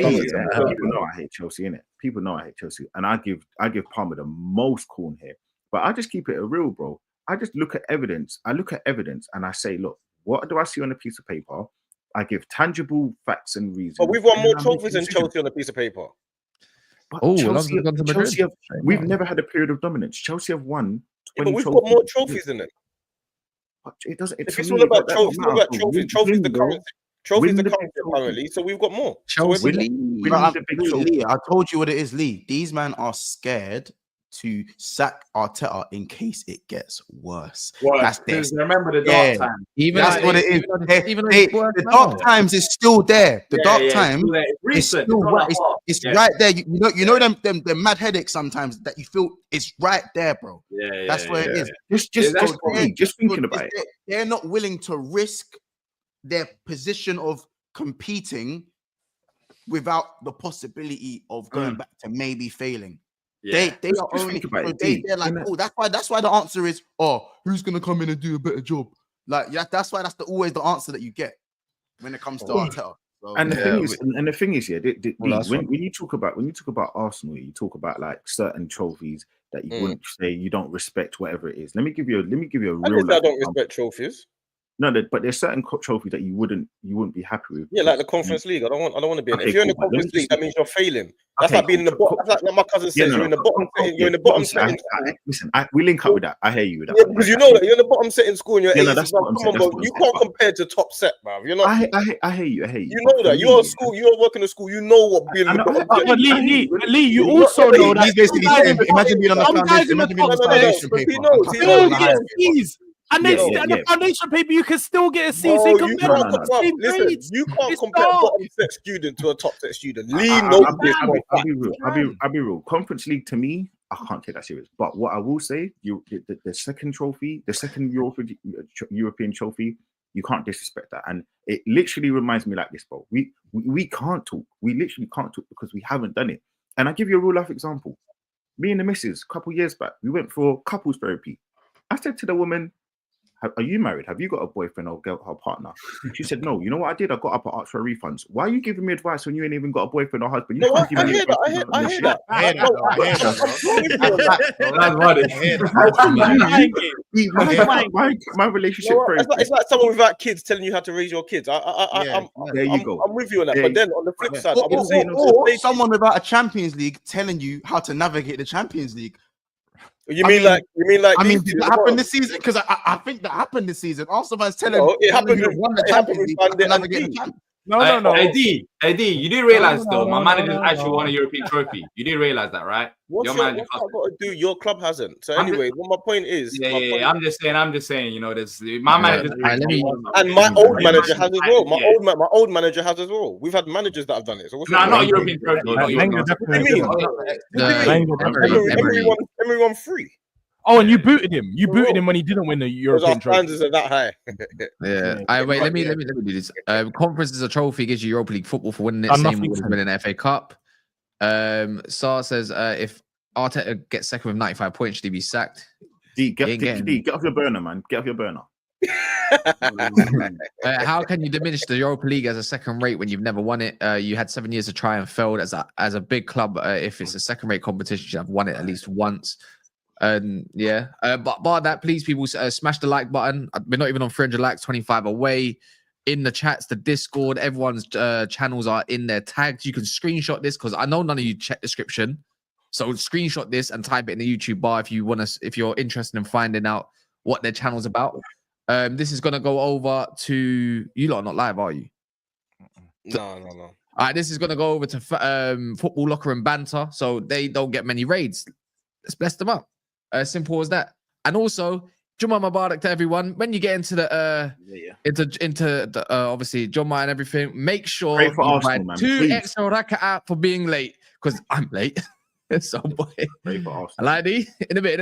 People know I hate Chelsea, innit? People know I hate Chelsea, and I give Palmer the most corn here. But I just keep it real, bro. I just look at evidence. I look at evidence, and I say, look, what do I see on a piece of paper? I give tangible facts and reasons. But we've won more trophies than Chelsea on a piece of paper. Chelsea we've never had a period of dominance. Chelsea have won 20 but we've got more trophies than it. But it doesn't. If it's all about trophies, trophies the currency apparently. So we've got more. Chelsea, Lee, I told you what it is, Lee. These men are scared to sack Arteta in case it gets worse. Remember the dark time. That's what it is. The dark times is still there. The dark times is still right. It's right there. You know them mad headaches sometimes that you feel it's right there, bro. That's where it is. Just thinking about it. They're not willing to risk their position of competing without the possibility of going back to maybe failing. They are only they're like, oh, that's why the answer is, who's gonna come in and do a better job? Like that's why that's always the answer that you get when it comes to Arteta. So, and the thing is, when you talk about Arsenal, you talk about like certain trophies that you wouldn't say you don't respect, whatever it is. Let me give you a real. I don't respect trophies. No, but there's certain trophies that you wouldn't be happy with. Yeah, like the Conference League. I don't want to be in it. If you're in the Conference League, that means you're failing. That's like being in the bottom. That's like my cousin says, you're in the bottom. You're in the bottom setting. Listen, we link up with that. I hear you with that. Yeah, because you know that you're in the bottom setting school and you're you can't compare to top set, man. You're not. I hear you. You know that you're at school. You're working at school. You know what being in the bottom. But Lee, you also know that. Imagine being on the foundation. And then the foundation paper, you can still get a C. You can't compare a bottom set student to a top set student. I'll be real. Conference League to me, I can't take that serious. But what I will say, the second trophy, the second European trophy, you can't disrespect that. And it literally reminds me like this, bro. We can't talk. We literally can't talk because we haven't done it. And I'll give you a real life example. Me and the missus, a couple years back, we went for couples therapy. I said to the woman, are you married? Have you got a boyfriend or girl or partner? She said, no. You know what I did? I got up and asked for refunds. Why are you giving me advice when you ain't even got a boyfriend or husband? You can't give me advice. I hear that. My relationship. It's like someone without kids telling you how to raise your kids. There you go. I'm with you on that. But then on the flip side, or someone without a Champions League telling you how to navigate the Champions League. You mean like? I mean, did that happen this season? Because I think that happened this season. Arsenal fans telling it happened. No. AD, you do realize though, my manager actually won a European trophy. You do realize that, right? What's got to do? Your club hasn't. So anyway, what my point is, I'm just saying. You know, there's my manager, and my old manager has as well. My old manager has as well. We've had managers that have done it. So not European trophy. What do you mean? Emery won 3. Oh, and you booted him. You booted him when he didn't win the European trophy. Our standards are that high. Wait. Let me do this. Conference is a trophy, gives you Europa League football for winning it. Same as winning an FA Cup. Sar says if Arteta gets second with 95 points, should he be sacked? Get off your burner, man. Get off your burner. How can you diminish the Europa League as a second rate when you've never won it? You had 7 years to try and failed as a big club. If it's a second rate competition, you have won it at least once. Yeah. But bar that, please, people, smash the like button. We're not even on 300 likes, 25 away. In the chats, the Discord, everyone's channels are in their tags. You can screenshot this because I know none of you check description. So screenshot this and type it in the YouTube bar if you want to, if you're interested in finding out what their channel's about. This is gonna go over to you lot. Are not live, are you? No. All right, this is gonna go over to Football Locker and Banter, so they don't get many raids. Let's bless them up. Simple as that. And also, Jumma Mubarak to everyone. When you get into the into the obviously Jumma and everything, make sure you buy 2 extra raka'ah for being late because I'm late. So boy, I like in a bit.